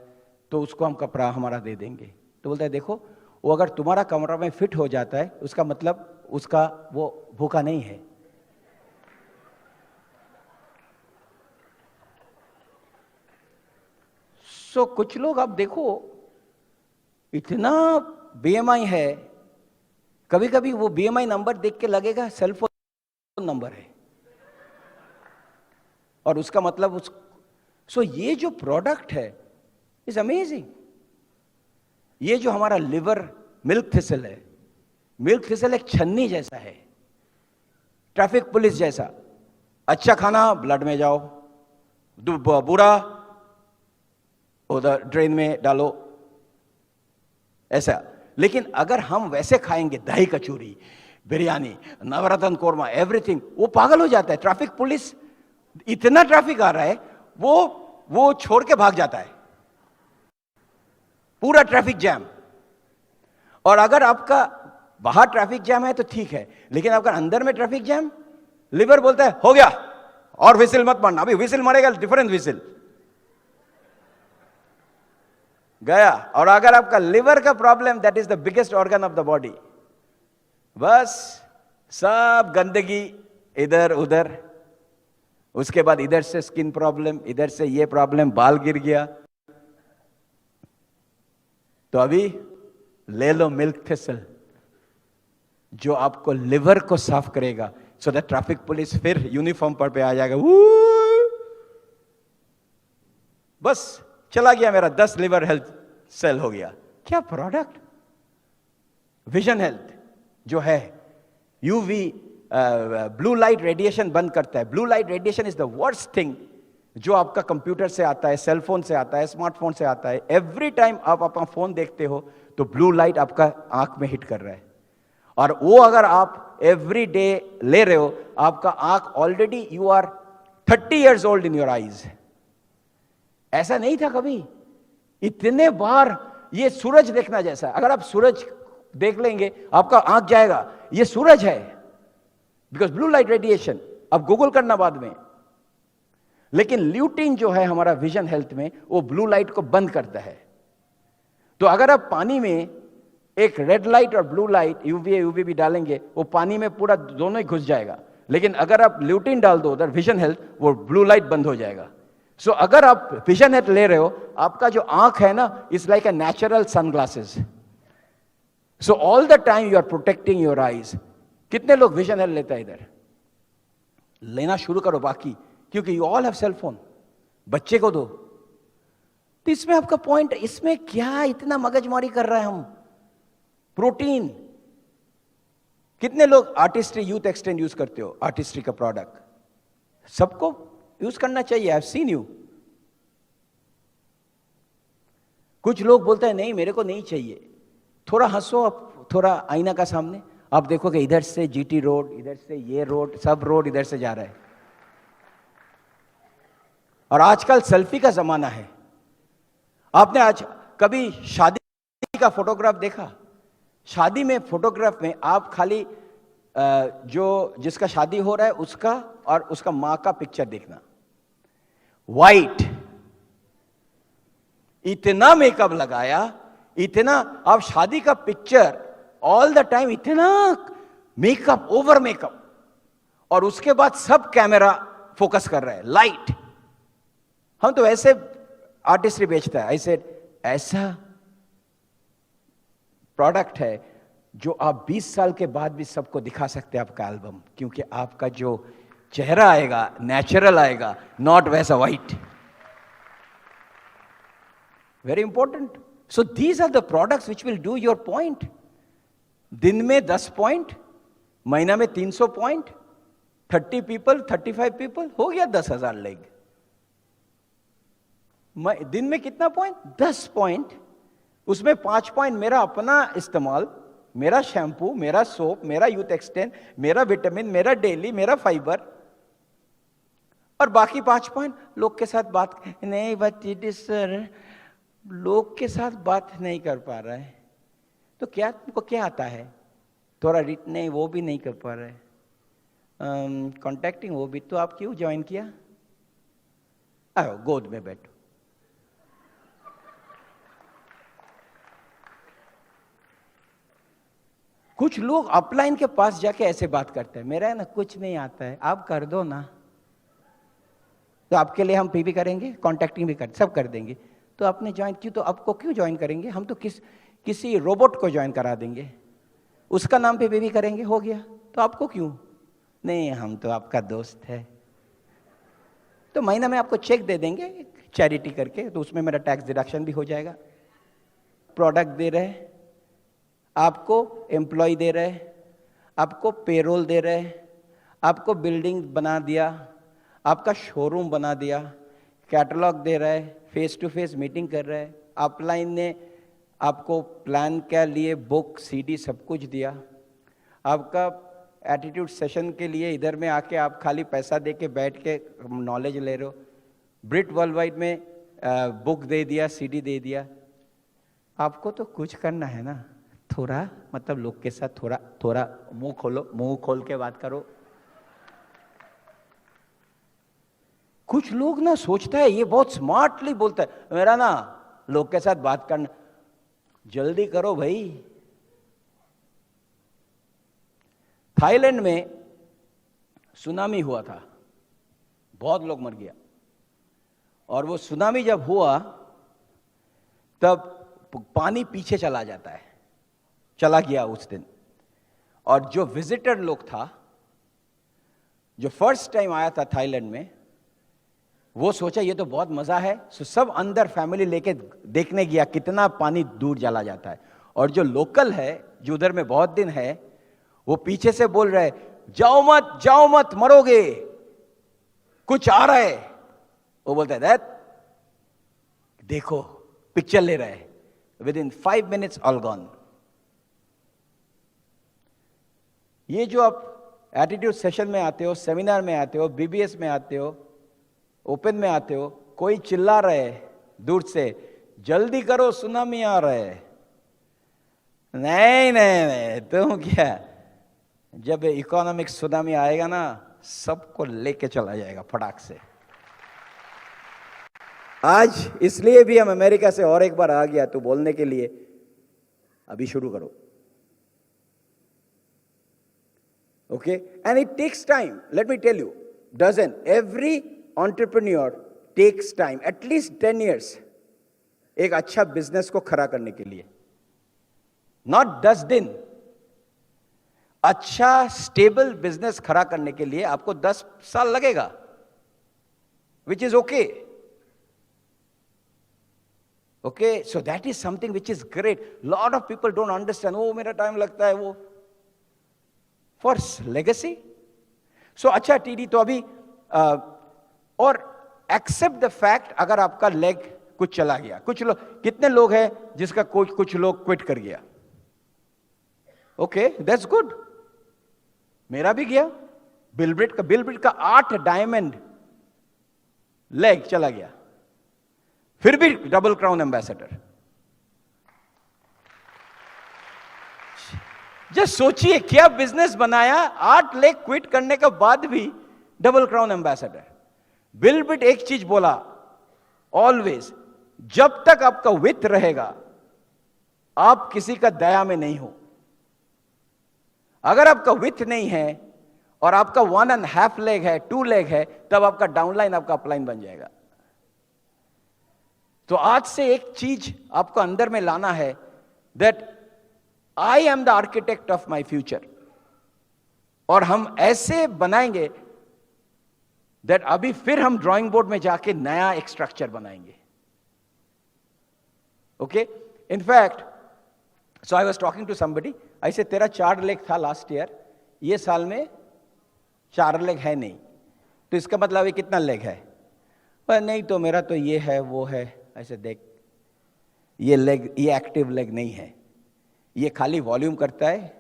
तो उसको हम कपड़ा हमारा दे देंगे। तो बोलता है देखो, वो अगर तुम्हारा कमरा में फिट हो जाता है, उसका मतलब उसका वो भूखा नहीं है। कुछ लोग आप देखो इतना बीएमआई है, कभी कभी वो बीएमआई नंबर देख के लगेगा सेलफोन नंबर है, और उसका मतलब ये जो प्रोडक्ट है इज अमेजिंग। ये जो हमारा लिवर मिल्क थिसल है, मिल्क थिसल एक छन्नी जैसा है, ट्रैफिक पुलिस जैसा। अच्छा खाना ब्लड में जाओ, बुरा उधर ड्रेन में डालो, ऐसा। लेकिन अगर हम वैसे खाएंगे दही कचौरी, बिरयानी, नवरत्न कोरमा, एवरीथिंग, वो पागल हो जाता है। ट्रैफिक पुलिस, इतना ट्रैफिक आ रहा है, वो छोड़ के भाग जाता है, पूरा ट्रैफिक जैम। और अगर आपका बाहर ट्रैफिक जैम है तो ठीक है, लेकिन अगर अंदर में ट्रैफिक जैम, लिवर बोलता है हो गया, और विसिल मत मारना, अभी विसिल मारेगा डिफरेंट विसिल, गया। और अगर आपका लिवर का problem, that is the biggest organ of the body, बस सब गंदगी इधर उधर, उसके बाद इधर से स्किन प्रॉब्लम, इधर से ये प्रॉब्लम, बाल गिर गया। तो अभी ले लो मिल्क थिसल, जो आपको लिवर को साफ करेगा, सो दैट ट्रैफिक पुलिस फिर यूनिफॉर्म पर पे आ जाएगा, बस चला गया मेरा 10 लिवर हेल्थ सेल हो गया। क्या प्रोडक्ट! विजन हेल्थ जो है, यूवी ब्लू लाइट रेडिएशन बंद करता है। Blue light radiation is the worst thing जो आपका कंप्यूटर से आता है, सेलफोन से आता है, स्मार्टफोन से आता है। एवरी टाइम आप अपना फोन देखते हो तो ब्लू लाइट आपका आंख में हिट कर रहा है, और वो अगर आप एवरी डे ले रहे हो, आपका आंख already, you are 30 years old in your eyes. ऐसा नहीं था कभी। इतने बार ये सूरज देखना जैसा, अगर आप सूरज देख लेंगे आपका आंख जाएगा, ये सूरज है, बिकॉज ब्लू लाइट रेडिएशन। अब गूगल करना बाद में। लेकिन ल्यूटिन जो है हमारा विजन हेल्थ में, वो ब्लू लाइट को बंद करता है। तो अगर आप पानी में एक रेड लाइट और ब्लू लाइट, यूवी भी डालेंगे, वो पानी में पूरा दोनों ही घुस जाएगा। लेकिन अगर आप ल्यूटिन डाल दो उधर विजन हेल्थ, वो ब्लू लाइट बंद हो जाएगा। सो अगर आप विजन हेल्थ ले रहे हो, आपका जो आंख है ना, it's like a natural sunglasses. So all the time you are protecting your eyes. कितने लोग विजन हेल्थ लेता है? इधर लेना शुरू करो बाकी, क्योंकि you all have cell phone. बच्चे को दो। तो इसमें आपका पॉइंट, इसमें क्या इतना मगजमारी कर रहे हैं हम? प्रोटीन। कितने लोग आर्टिस्ट्री यूथ एक्सटेंड यूज करते हो? आर्टिस्ट्री का प्रोडक्ट सबको यूज करना चाहिए। I have seen you. कुछ लोग बोलते हैं नहीं मेरे को नहीं चाहिए। थोड़ा हंसो आप, थोड़ा आईना का सामने, आप देखोगे इधर से जीटी रोड, इधर से ये रोड, सब रोड इधर से जा रहा है। और आजकल सेल्फी का जमाना है। आपने आज कभी शादी का फोटोग्राफ देखा? शादी में फोटोग्राफ में आप खाली जो जिसका शादी हो रहा है उसका और उसका मां का पिक्चर देखना। वाइट, इतना मेकअप लगाया, इतना। आप शादी का पिक्चर ऑल द टाइम इतना मेकअप, ओवर मेकअप, और उसके बाद सब कैमरा फोकस कर रहा है, लाइट। हम तो ऐसे आर्टिस्ट्री बेचता है। ऐसा प्रोडक्ट है जो आप 20 साल के बाद भी सबको दिखा सकते हैं आपका एल्बम, क्योंकि आपका जो चेहरा आएगा नेचुरल आएगा, नॉट वैसा white. Very important. So these are the products which will do your point. दिन में 10 पॉइंट, महीना में 300 पॉइंट, 30 पीपल, 35 पीपल, हो गया 10,000 लेग। दिन में कितना पॉइंट? 10 पॉइंट। उसमें 5 पॉइंट मेरा अपना इस्तेमाल, मेरा शैम्पू, मेरा सोप, मेरा यूथ एक्सटेंड, मेरा विटामिन, मेरा डेली, मेरा फाइबर, और बाकी 5 पॉइंट लोग के साथ बात नहीं। बट सर लोग के साथ बात नहीं कर पा रहा है, तो क्या तुमको क्या आता है? थोड़ा नहीं, वो भी नहीं कर पा रहा है। कॉन्टैक्टिंग, वो भी। तो आप क्यों ज्वाइन किया? आओ गोद में बैठो। कुछ लोग अपलाइन के पास जाके ऐसे बात करते हैं, मेरा है ना कुछ नहीं आता है, आप कर दो ना। तो आपके लिए हम पी भी करेंगे, कॉन्टैक्टिंग भी कर, सब कर देंगे। तो आपने ज्वाइन क्यों, तो आपको क्यों ज्वाइन करेंगे, हम तो किसी रोबोट को ज्वाइन करा देंगे, उसका नाम पे बेबी करेंगे, हो गया, तो आपको क्यों, नहीं हम तो आपका दोस्त है, तो महीना में आपको चेक दे देंगे चैरिटी करके, तो उसमें मेरा टैक्स डिडक्शन भी हो जाएगा। प्रोडक्ट दे रहे, आपको एम्प्लॉय दे रहे, आपको पेरोल दे रहे, आपको बिल्डिंग बना दिया, आपका शोरूम बना दिया, कैटलॉग दे रहे, फेस टू फेस मीटिंग कर रहे, अपलाइन ने आपको प्लान के लिए बुक सीडी सब कुछ दिया, आपका एटीट्यूड सेशन के लिए इधर में आके आप खाली पैसा दे के बैठ के नॉलेज ले रहे हो, ब्रिट वर्ल्ड वाइड में बुक दे दिया, सीडी दे दिया, आपको तो कुछ करना है ना, थोड़ा मतलब लोग के साथ थोड़ा थोड़ा मुंह खोलो, मुंह खोल के बात करो। कुछ लोग ना सोचता है ये बहुत स्मार्टली बोलता है, मेरा ना लोग के साथ बात करना, जल्दी करो भाई। थाईलैंड में सुनामी हुआ था, बहुत लोग मर गया, और वो सुनामी जब हुआ तब पानी पीछे चला जाता है, चला गया उस दिन, और जो विजिटर लोग था, जो फर्स्ट टाइम आया था थाईलैंड में, वो सोचा ये तो बहुत मजा है, सो सब अंदर फैमिली लेके देखने गया कितना पानी दूर चला जाता है, और जो लोकल है जो उधर में बहुत दिन है, वो पीछे से बोल रहे जाओ मत मरोगे, कुछ आ रहा है, वो बोलता है दैट देखो पिक्चर ले रहे, with in 5 minutes all gone. ये जो आप एटीट्यूड सेशन में आते हो, सेमिनार में आते हो, बीबीएस में आते हो, ओपन में आते हो, कोई चिल्ला रहे दूर से जल्दी करो सुनामी आ रहा है, नहीं तुम क्या, जब इकोनॉमिक सुनामी आएगा ना सबको लेके चला जाएगा फटाक से। आज इसलिए भी हम अमेरिका से और एक बार आ गया तो बोलने के लिए, अभी शुरू करो, okay, and it takes time, let me tell you, doesn't every entrepreneur takes time, at least 10 years एक अच्छा बिजनेस को खड़ा करने के लिए, नॉट 10 दिन, अच्छा स्टेबल बिजनेस खड़ा करने के लिए आपको 10 साल लगेगा, which is okay, okay, so that is something which is great. Lot of people don't understand, वो मेरा टाइम लगता है, वो फॉर लेगेसी। सो अच्छा टीडी, तो अभी और एक्सेप्ट द फैक्ट अगर आपका लेग कुछ चला गया, कुछ लोग, कितने लोग हैं जिसका कुछ लोग क्विट कर गया, ओके दैट्स गुड, मेरा भी गया, बिलब्रिट का 8 डायमंड लेग चला गया, फिर भी डबल क्राउन एम्बेसडर। जस्ट सोचिए क्या बिजनेस बनाया, 8 लेग क्विट करने के बाद भी डबल क्राउन एम्बेसडर। बिलब्रिट एक चीज बोला ऑलवेज, जब तक आपका वित्त रहेगा आप किसी का दया में नहीं हो, अगर आपका वित्त नहीं है और आपका 1.5 लेग है, 2 लेग है, तब आपका डाउनलाइन आपका अपलाइन बन जाएगा। तो आज से एक चीज आपको अंदर में लाना है, that I am the architect of my future, और हम ऐसे बनाएंगे दैट अभी फिर हम ड्राइंग बोर्ड में जाके नया एक स्ट्रक्चर बनाएंगे, okay. In fact so I was talking to somebody, ऐसे तेरा 4 लेग था लास्ट ईयर, ये साल में 4 लेग है नहीं, तो इसका मतलब ये कितना लेग है, पर नहीं तो मेरा तो ये है वो है, ऐसे देख, ये लेग, ये एक्टिव लेग नहीं है, ये खाली वॉल्यूम करता है,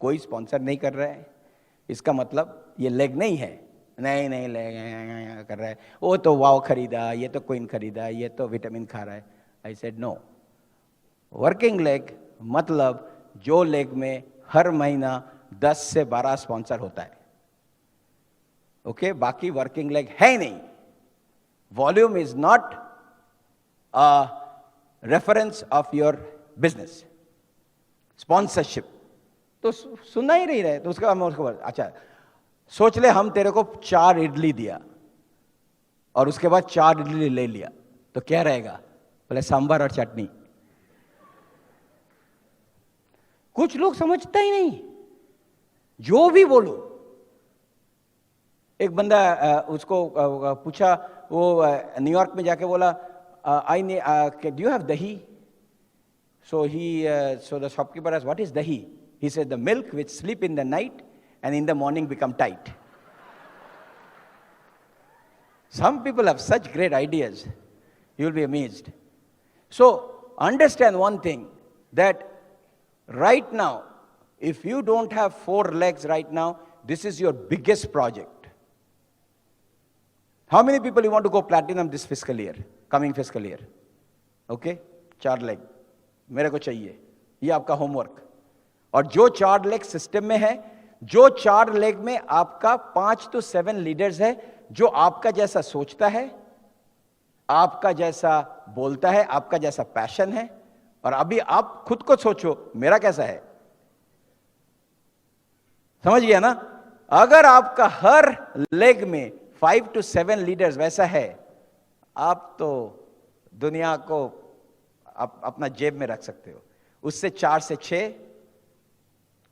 कोई स्पॉन्सर नहीं कर रहा है, इसका मतलब ये लेग नहीं है, नहीं लेग कर रहा है, वो तो वाव खरीदा, ये तो क्वीन खरीदा, ये तो विटामिन खा रहा है। I said no, working leg मतलब जो लेग में हर महीना 10 से 12 स्पॉन्सर होता है, ओके, बाकी वर्किंग लेग है ही नहीं। Volume is not a reference of your business. Sponsorship तो सुनना ही नहीं रहे, तो उसका अच्छा सोच ले, हम तेरे को 4 इडली दिया और उसके बाद 4 इडली ले लिया, तो क्या रहेगा, बोले सांभर और चटनी। कुछ लोग समझता ही नहीं, जो भी बोलो। एक बंदा उसको पूछा, वो न्यूयॉर्क में जाके बोला, डू यू हैव दही? So the shopkeeper asked, what is dahi? He said, the milk which sleep in the night and in the morning become tight. Some people have such great ideas, you'll be amazed. So understand one thing, that right now, if you don't have 4 legs right now, this is your biggest project. How many people you want to go platinum this fiscal year, coming fiscal year? Okay, 4 leg. मेरे को चाहिए, ये आपका homework. और जो 4 leg system में है, जो 4 लेग में आपका 5 to 7 लीडर्स है, जो आपका जैसा सोचता है, आपका जैसा बोलता है, आपका जैसा पैशन है। और अभी आप खुद को सोचो, मेरा कैसा है? समझ गया ना? अगर आपका हर लेग में 5 to 7 लीडर्स वैसा है, आप तो दुनिया को आप अपना जेब में रख सकते हो। उससे 4 से 6,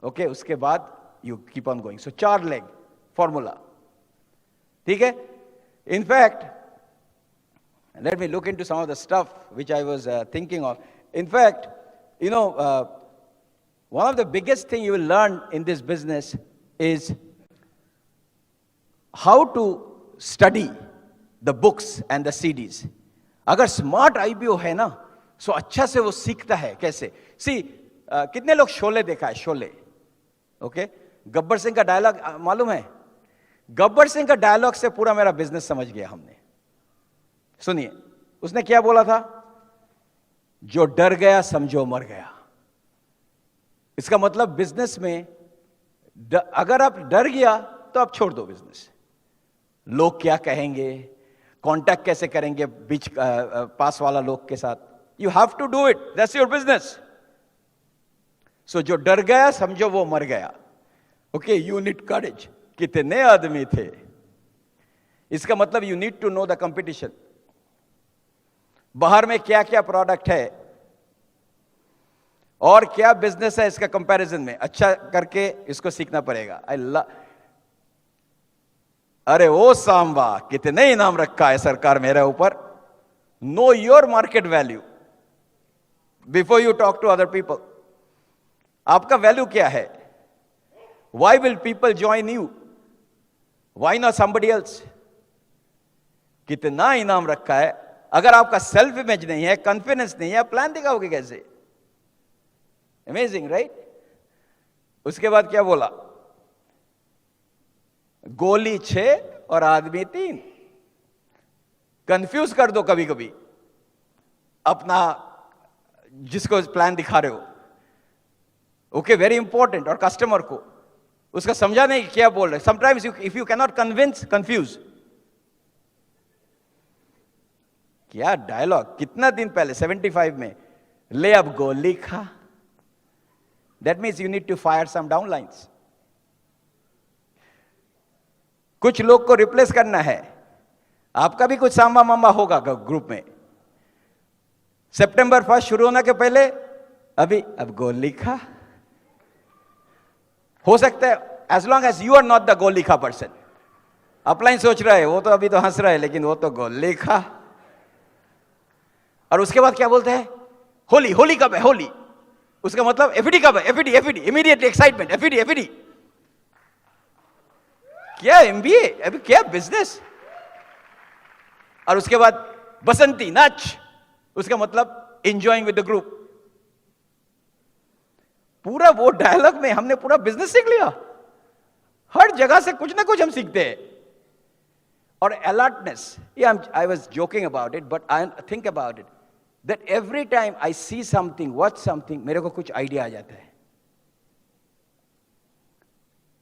ओके, उसके बाद you keep on going. So 4 leg formula, ठीक है? In fact, let me look into some of the stuff which I was thinking of. In fact, you know, one of the biggest thing you will learn in this business is how to study the books and the CDs. अगर smart IPO है ना, सो अच्छा से वो सीखता है कैसे। कितने लोग शोले देखा है? शोले, ओके? गब्बर सिंह का डायलॉग मालूम है? गब्बर सिंह का डायलॉग से पूरा मेरा बिजनेस समझ गया हमने। सुनिए, उसने क्या बोला था? जो डर गया समझो मर गया। इसका मतलब बिजनेस में अगर आप डर गया तो आप छोड़ दो बिजनेस। लोग क्या कहेंगे, कांटेक्ट कैसे करेंगे बीच पास वाला लोग के साथ, You have to do it. That's your business. So जो डर गया समझो वो मर गया। Okay, you need courage. कितने आदमी थे? इसका मतलब you need to know the competition. बाहर में क्या क्या प्रोडक्ट है और क्या बिजनेस है, इसका कंपैरिजन में अच्छा करके इसको सीखना पड़ेगा। अरे ओ सांबा, कितने इनाम रखा है सरकार मेरे ऊपर। Know your market value before you talk to other people. आपका वैल्यू क्या है? Why will people join you? Why not somebody else? कितना इनाम रखा है। अगर आपका सेल्फ इमेज नहीं है, कॉन्फिडेंस नहीं है, प्लान दिखाओगे कैसे? Amazing, right? उसके बाद क्या बोला? गोली 6 और आदमी 3। कंफ्यूज कर दो कभी कभी अपना जिसको प्लान दिखा रहे हो। Okay, very important. और कस्टमर को उसका समझा नहीं क्या बोल रहे। Sometimes if you can not convince, confuse. क्या डायलॉग, कितना दिन पहले 75 में, ले अब गोली खा। That means you need to fire some down lines. कुछ लोग को रिप्लेस करना है। आपका भी कुछ सांबा मामा होगा ग्रुप में। सितंबर 1 शुरू होने के पहले अब गोल लिखा हो सकता है, as long as you are not the goal लिखा पर्सन। अपलाइन सोच रहा है, वो तो अभी तो हंस रहा है, लेकिन वो तो गोल लिखा। और उसके बाद क्या बोलते हैं? होली। होली कब है? होली। उसका मतलब एफडी कब है? FD immediately excitement, FD. क्या एमबीए, अभी क्या बिजनेस। और उसके बाद बसंती नाच, उसका मतलब एंजॉयिंग विद द ग्रुप। पूरा वो डायलॉग में हमने पूरा बिजनेस सीख लिया। हर जगह से कुछ ना कुछ हम सीखते हैं। और alertness, I was joking about it, but I think about it that every time I see something, watch something, मेरे को कुछ आइडिया आ जाता है।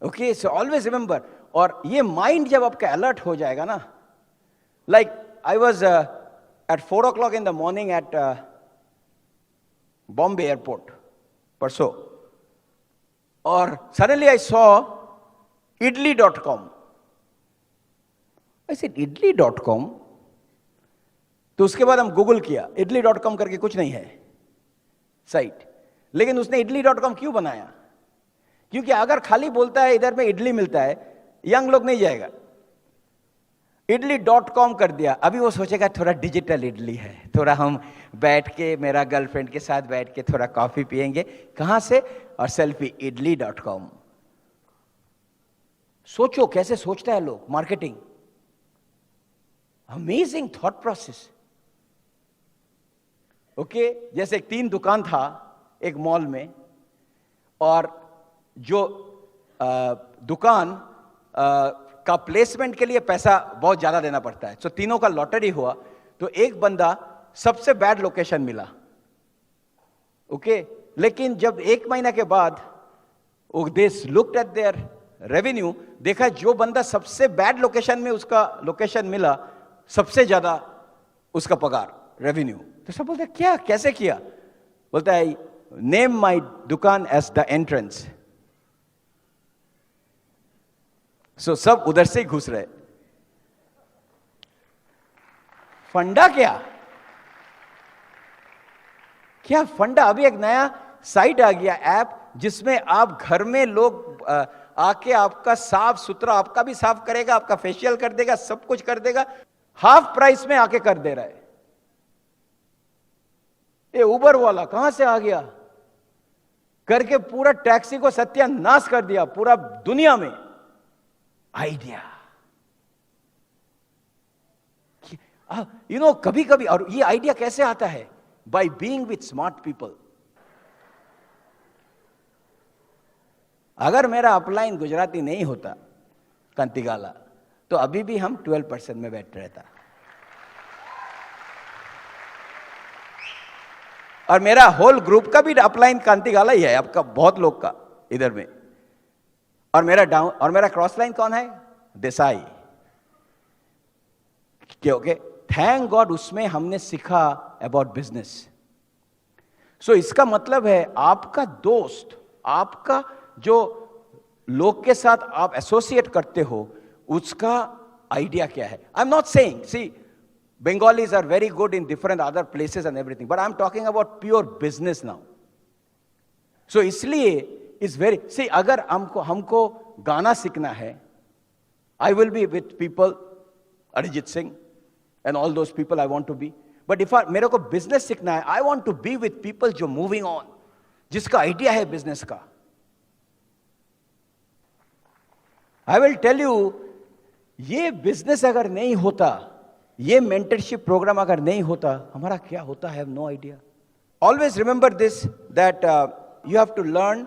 Okay, so always remember. और ये माइंड जब आपका अलर्ट हो जाएगा ना, like I was at 4 o'clock in the morning at Bombay airport, परसों, और suddenly I saw idli.com. I said, idli.com? तो उसके बाद हम गूगल किया, idli.com करके कुछ नहीं है साइट, लेकिन उसने idli.com क्यों बनाया? क्योंकि अगर खाली बोलता है इधर में इडली मिलता है, यंग लोग नहीं जाएगा। idli.com कर दिया, अभी वो सोचेगा थोड़ा डिजिटल इडली है, थोड़ा हम बैठ के, मेरा गर्लफ्रेंड के साथ बैठ के थोड़ा कॉफी पिएंगे, कहां से? और सेल्फी, idli.com। सोचो कैसे सोचता है लोग, marketing, amazing thought process. Okay, जैसे 3 दुकान था एक मॉल में, और जो दुकान का प्लेसमेंट के लिए पैसा बहुत ज्यादा देना पड़ता है, तो तीनों का लॉटरी हुआ, तो एक बंदा सबसे बैड लोकेशन मिला। ओके, लेकिन जब 1 महीना के बाद they looked at there revenue, देखा जो बंदा सबसे बैड लोकेशन में उसका लोकेशन मिला, सबसे ज्यादा उसका पगार, रेवेन्यू। तो सब बोलते क्या, कैसे किया? बोलता है नेम माई दुकान एज द एंट्रेंस। सो सब उधर से ही घुस रहे। फंडा क्या क्या फंडा? अभी एक नया साइट आ गया, ऐप, जिसमें आप घर में लोग आके आपका साफ सुथरा, आपका भी साफ करेगा, आपका फेशियल कर देगा, सब कुछ कर देगा, हाफ प्राइस में आके कर दे रहा है। ये उबर वाला कहां से आ गया? करके पूरा टैक्सी को सत्यानाश कर दिया पूरा दुनिया में। आइडिया, कभी कभी, और ये आइडिया कैसे आता है? By being with smart people. अगर मेरा अपलाइन गुजराती नहीं होता, कांतिगाला, तो अभी भी हम 12% में बैठ रहता। और मेरा होल ग्रुप का भी अपलाइन कांतिगाला ही है, आपका बहुत लोग का इधर में। और मेरा क्रॉस लाइन कौन है? देसाई। ओके, थैंक गॉड उसमें हमने सीखा अबाउट बिजनेस। सो इसका मतलब है आपका दोस्त, आपका जो लोग के साथ आप एसोसिएट करते हो, उसका आइडिया क्या है? I am not saying, see, Bengalis are very good in different other places and everything, but I'm talking about pure business now. So इसलिए is very, see, अगर हमको गाना सीखना है, I will be with people, Arijit Singh and all those people I want to be. But if मेरे को business सीखना है, I want to be with people जो moving on, जिसका आइडिया है business का। I will tell you, ये business अगर नहीं होता, ये मेंटरशिप प्रोग्राम अगर नहीं होता, हमारा क्या होता है? No idea. Always remember this, that you have to learn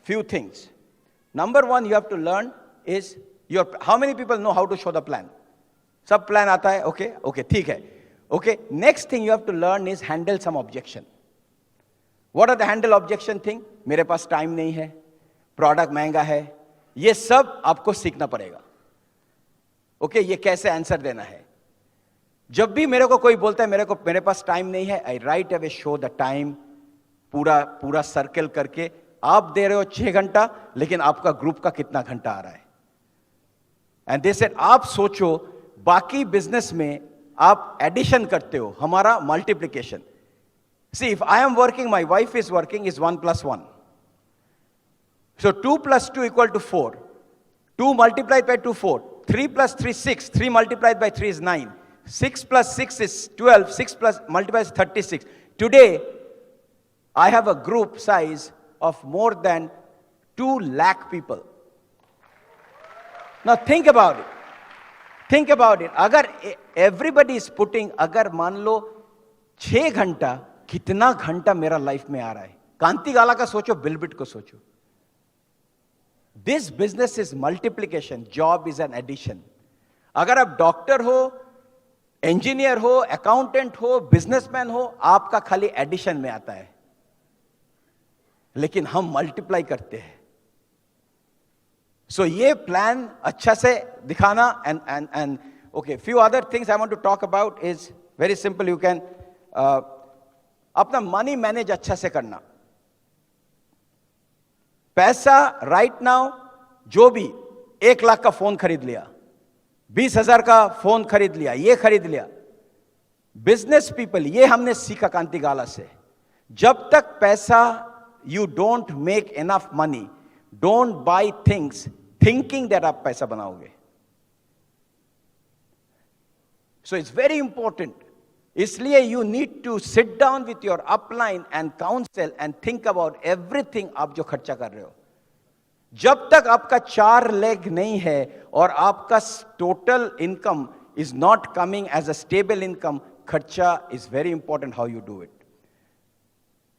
few things. Number 1 you have to learn is your, how many people know how to show the plan? सब प्लान आता है, ओके ओके, ठीक है, okay. Next thing you have to learn is handle some objection. What are the handle objection thing? मेरे पास time नहीं है, product महंगा है, ये सब आपको सीखना पड़ेगा। ओके, ये कैसे आंसर देना है? जब भी मेरे को कोई बोलता है मेरे पास टाइम नहीं है, I right away show the time, पूरा सर्कल करके। आप दे रहे हो 6 घंटा, लेकिन आपका ग्रुप का कितना घंटा आ रहा है? एंड दे सेड, आप सोचो, बाकी बिजनेस में आप एडिशन करते हो, हमारा multiplication. See, if I am working, my wife is working, is 1 + 1, so 2 + 2 = 4, 2 multiplied by 2 4, 3 + 3 6, 3 multiplied by 3 is 9, 6 + 6 is 12, 6 multiplied is 36. Today, I have a group size of more than 2 lakh people. Now think about it. Think about it. अगर everybody is putting, अगर मान लो 6 घंटा, कितना घंटा मेरा life में आ रहा है? कांतिगाला का सोचो, बिलबिट को सोचो। This business is multiplication, job is an addition. अगर आप डॉक्टर हो, इंजीनियर हो, अकाउंटेंट हो, बिजनेसमैन हो, आपका खाली एडिशन में आता है, लेकिन हम मल्टीप्लाई करते हैं। सो ये प्लान अच्छा से दिखाना, and okay, few other things I want to talk about is very simple. You can अपना मनी मैनेज अच्छा से करना। पैसा राइट नाउ, जो भी 1 लाख का फोन खरीद लिया, 20,000 का फोन खरीद लिया, ये खरीद लिया, बिजनेस पीपल, ये हमने सीखा कांति गाला से, जब तक पैसा you don't make enough money, don't buy things thinking that आप पैसा बनाओगे. So it's very important. इसलिए you need to sit down with your upline and council and think about everything आप जो खर्चा कर रहे हो. जब तक आपका 4 लेग नहीं है और आपका total income is not coming as a stable income, खर्चा is very important how you do it.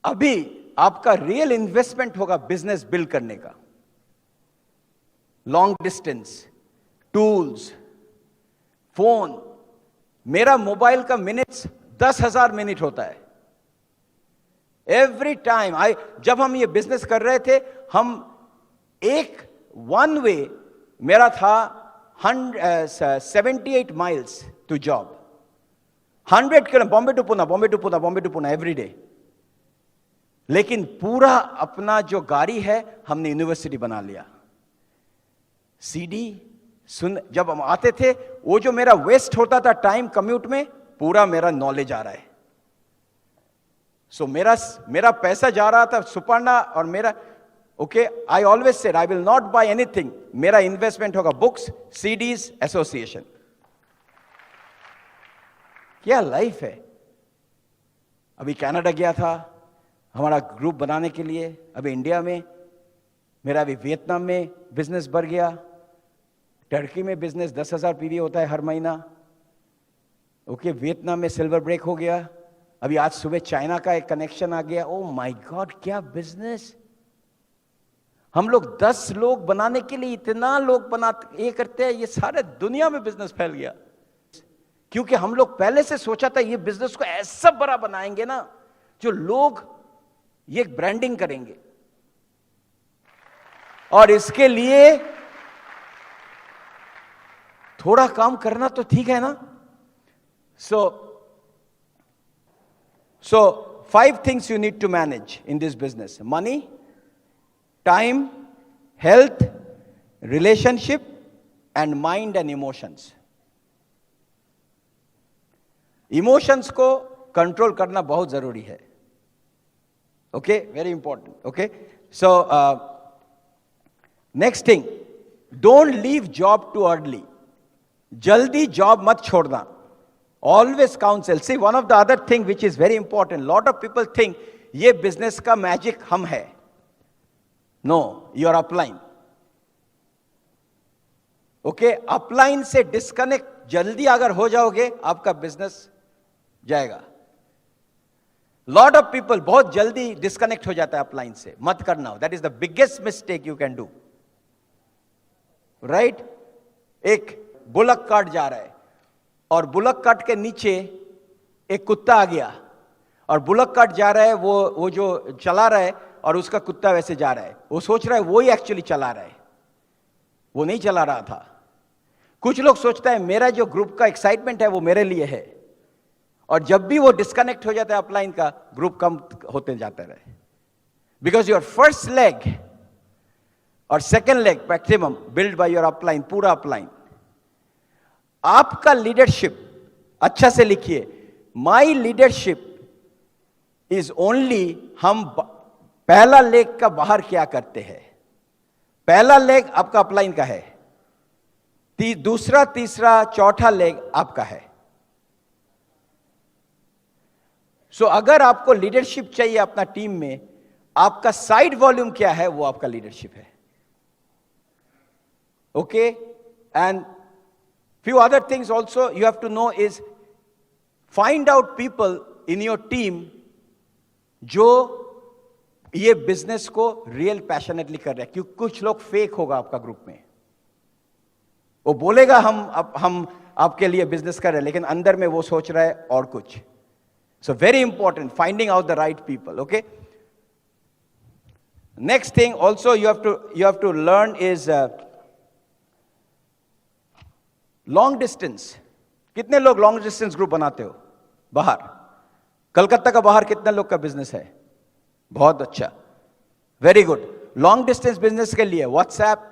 अभी आपका रियल इन्वेस्टमेंट होगा बिजनेस बिल्ड करने का. Long distance, tools, phone. मेरा मोबाइल का मिनट्स 10,000 मिनट होता है एवरी टाइम. जब हम ये बिजनेस कर रहे थे, हम एक वन वे मेरा था 78 miles to job, 100 kilo, Bombay to Pune, Bombay to Pune, Bombay to Pune every day. लेकिन पूरा अपना जो गाड़ी है हमने यूनिवर्सिटी बना लिया. सीडी सुन, जब हम आते थे, वो जो मेरा वेस्ट होता था टाइम कम्यूट में, पूरा मेरा नॉलेज आ रहा है. सो मेरा पैसा जा रहा था सुपर्णा और मेरा. Okay, I always said I will not buy anything. मेरा इन्वेस्टमेंट होगा बुक्स, सीडीज, एसोसिएशन. क्या लाइफ है. अभी कनाडा गया था हमारा ग्रुप बनाने के लिए, अभी इंडिया में मेरा, अभी वियतनाम में बिजनेस बढ़ गया, टर्की में बिजनेस 10,000 पीवी होता है हर महीना. ओके, वियतनाम में सिल्वर ब्रेक हो गया. अभी आज सुबह चाइना का एक कनेक्शन आ गया. ओ माय गॉड, क्या बिजनेस. हम लोग 10 लोग बनाने के लिए इतना लोग बनाते, ये करते हैं, ये सारे दुनिया में बिजनेस फैल गया. क्योंकि हम लोग पहले से सोचा था ये बिजनेस को ऐसा बड़ा बनाएंगे ना, जो लोग ये ब्रांडिंग करेंगे. और इसके लिए थोड़ा काम करना तो ठीक है ना. So 5 things you need to manage in this business: money, time, health, relationship, and mind and emotions. Emotions को कंट्रोल करना बहुत जरूरी है. Okay, very important. Okay, so next thing, don't leave job too early. जल्दी job मत छोड़ना. Always council. See, one of the other thing which is very important, lot of people think ये business का magic हम है. No, your upline. Okay, upline से disconnect जल्दी अगर हो जाओगे, आपका बिजनेस जाएगा. लॉट ऑफ पीपल बहुत जल्दी डिस्कनेक्ट हो जाता है अपलाइन से. मत करना. That is the biggest mistake you can do. Right? एक बुलक कार्ट जा रहा है और बुलक कार्ट के नीचे एक कुत्ता आ गया, और बुलक कार्ट जा रहा है, वो जो चला रहा है और उसका कुत्ता वैसे जा रहा है. वो सोच रहा है वो ही एक्चुअली चला रहा है, वो नहीं चला रहा था. कुछ लोग सोचता है मेरा जो ग्रुप का एक्साइटमेंट है वो मेरे लिए है, और जब भी वो डिस्कनेक्ट हो जाता है अपलाइन का, ग्रुप कम होते जाता रहे. बिकॉज योर फर्स्ट लेग और second leg maximum build by your upline, पूरा अपलाइन. आपका लीडरशिप, अच्छा से लिखिए, माई लीडरशिप इज ओनली, हम पहला लेग का बाहर क्या करते हैं. पहला लेग आपका अपलाइन का है, दूसरा, तीसरा, चौथा लेग आपका है. सो अगर आपको लीडरशिप चाहिए अपना टीम में, आपका साइड वॉल्यूम क्या है, वो आपका लीडरशिप है. Okay, and few other things also you have to know is, find out people in your team जो ये बिजनेस को रियल पैशनेटली कर रहे हैं. क्योंकि कुछ लोग फेक होगा आपका ग्रुप में, वो बोलेगा हम आपके लिए बिजनेस कर रहे हैं, लेकिन अंदर में वो सोच रहा है और कुछ. So very important, finding out the right people. Okay, next thing also you have to learn is long distance. कितने लोग लॉन्ग डिस्टेंस ग्रुप बनाते हो बाहर? कलकत्ता का बाहर कितने लोग का बिजनेस है? बहुत अच्छा, very good. Long distance business के लिए व्हाट्सएप,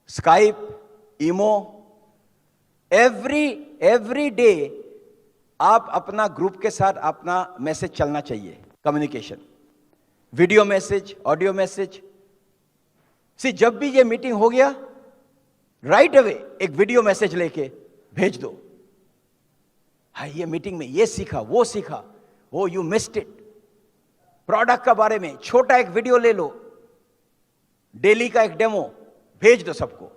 स्काइप, ईमो, एवरी डे आप अपना ग्रुप के साथ अपना मैसेज चलना चाहिए, communication, video message, audio message. जब भी ये मीटिंग हो गया, राइट अवे एक वीडियो मैसेज लेके भेज दो। हाँ, ये मीटिंग में ये सीखा, वो यू मिस्ड इट। प्रोडक्ट का बारे में छोटा एक वीडियो ले लो, डेली का एक डेमो भेज दो सबको।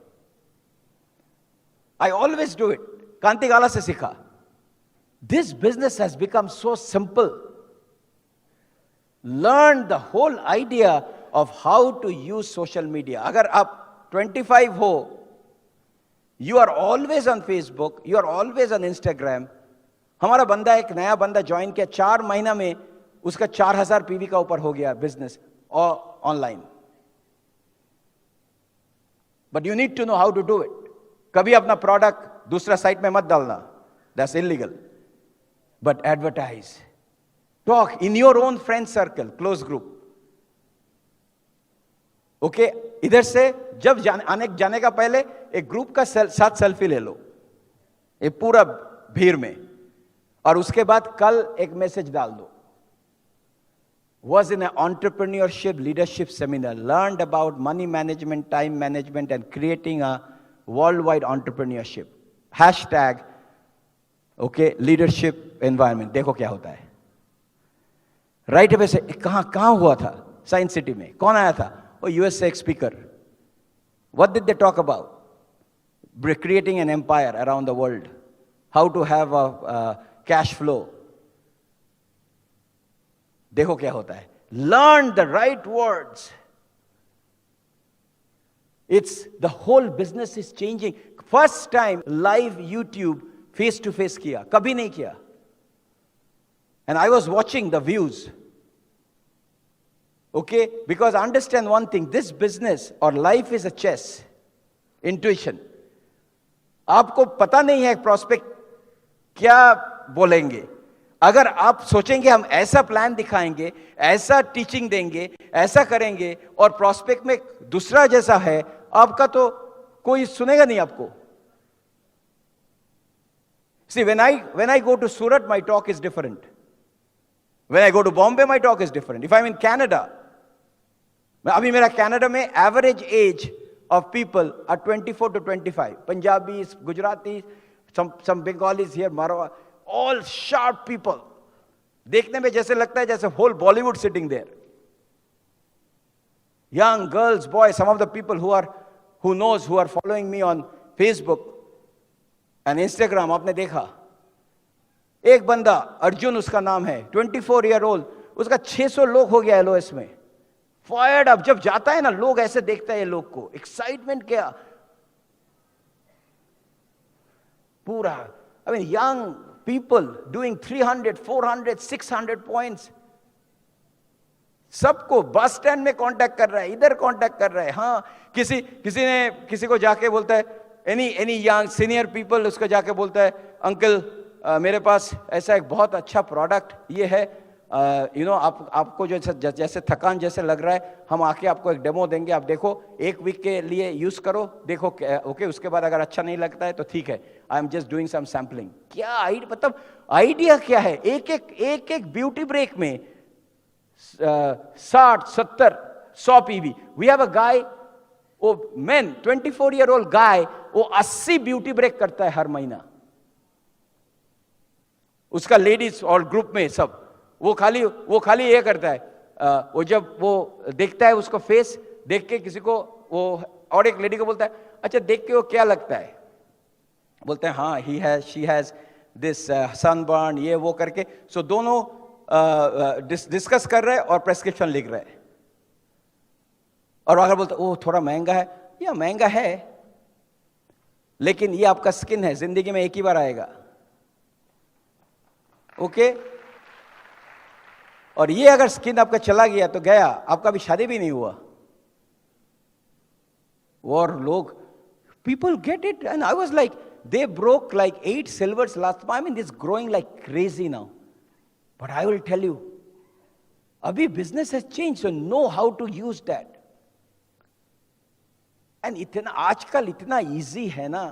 I always do it, Kanti Gala से सीखा। This business has become so simple. Learn the whole idea of how to use social media. अगर आप 25 हो, you are always on Facebook, you are always on Instagram. हमारा बंदा, एक नया बंदा ज्वाइन किया, 4 महीना में उसका 4000 पीवी का ऊपर हो गया बिजनेस और online. But you need to know how to do it. कभी अपना प्रोडक्ट दूसरा साइट में मत डालना, that's illegal. But advertise, talk in your own friend circle, close group. Okay, इधर से जब जाने का पहले एक ग्रुप का साथ सेल्फी ले लो, ये पूरा भीड़ में, और उसके बाद कल एक मैसेज डाल दो। Was in an entrepreneurship leadership seminar, learned about money management, time management, and creating a worldwide entrepreneurship. Hashtag, okay, leadership environment. देखो क्या होता है। राइट अवे से कहाँ हुआ था? साइंस सिटी में। कौन आया था? वो यूएस से एक speaker. What did they talk about? Creating an empire around the world. How to have a cash flow. देखो क्या होता है। Learn the right words. It's the whole business is changing. First time live YouTube face to face किया, कभी नहीं किया। And I was watching the views. Okay, because understand one thing, this business or life is a chess. Intuition. आपको पता नहीं है prospect क्या बोलेंगे। अगर आप सोचेंगे हम ऐसा प्लान दिखाएंगे, ऐसा टीचिंग देंगे, ऐसा करेंगे, और प्रोस्पेक्ट में दूसरा जैसा है, आपका तो कोई सुनेगा नहीं आपको। See, when I go to Surat, my talk is different. When I go to Bombay, my talk is different. If I'm in Canada, अभी मेरा कनाडा में average age of people are 24 to 25. Punjabis, Gujaratis, some Bengalis here, Marwa, all sharp people. देखने में जैसे लगता है जैसे whole Bollywood sitting there. Young girls, boys, some of the people who are following me on Facebook and Instagram, आपने देखा एक बंदा अर्जुन उसका नाम है, 24 year old, उसका 600 लोग हो गया LOS में। फायर्ड अप, जब जाता है ना लोग ऐसे देखते हैं लोग को, एक्साइटमेंट क्या पूरा। I mean young people doing 300, 400, 600 points. सबको बस स्टैंड में कांटेक्ट कर रहा है, इधर कांटेक्ट कर रहा है। हाँ, किसी को जाके बोलता है, एनी यंग सीनियर पीपल उसको जाके बोलता है, अंकल मेरे पास ऐसा एक बहुत अच्छा प्रोडक्ट ये है, आपको जो जैसे थकान जैसे लग रहा है, हम आके आपको एक डेमो देंगे, आप देखो 1 वीक के लिए यूज करो, देखो ओके, उसके बाद अगर अच्छा नहीं लगता है तो ठीक है, I am just doing some sampling. क्या मतलब आइडिया क्या है? एक ब्यूटी ब्रेक में 60, 70, 100 पीवी। वी हैव अ गाय, वो मैन 24 year old गाय, वो 80 ब्यूटी ब्रेक करता है हर महीना। उसका लेडीज और ग्रुप में सब वो खाली ये करता है, वो जब वो देखता है उसको फेस देख के किसी को, वो और एक लेडी को बोलता है, अच्छा देख के वो क्या लगता है? बोलते हैं हाँ, शी हैज दिस सनबर्न, ये वो करके। सो दोनों डिस्कस कर रहे हैं और प्रेस्क्रिप्शन लिख रहे हैं। और अगर बोलते ओह थोड़ा महंगा है, या महंगा है लेकिन ये आपका स्किन है, जिंदगी में एक ही बार आएगा। ओके और ये अगर स्किन आपका चला गया तो गया, आपका भी शादी भी नहीं हुआ। और लोग, people get it, and I was like, they broke like 8 silvers last time. I mean, this is growing like crazy now. But I will tell you, abhi business has changed, so know how to use that. And इतना आजकल इतना easy है ना,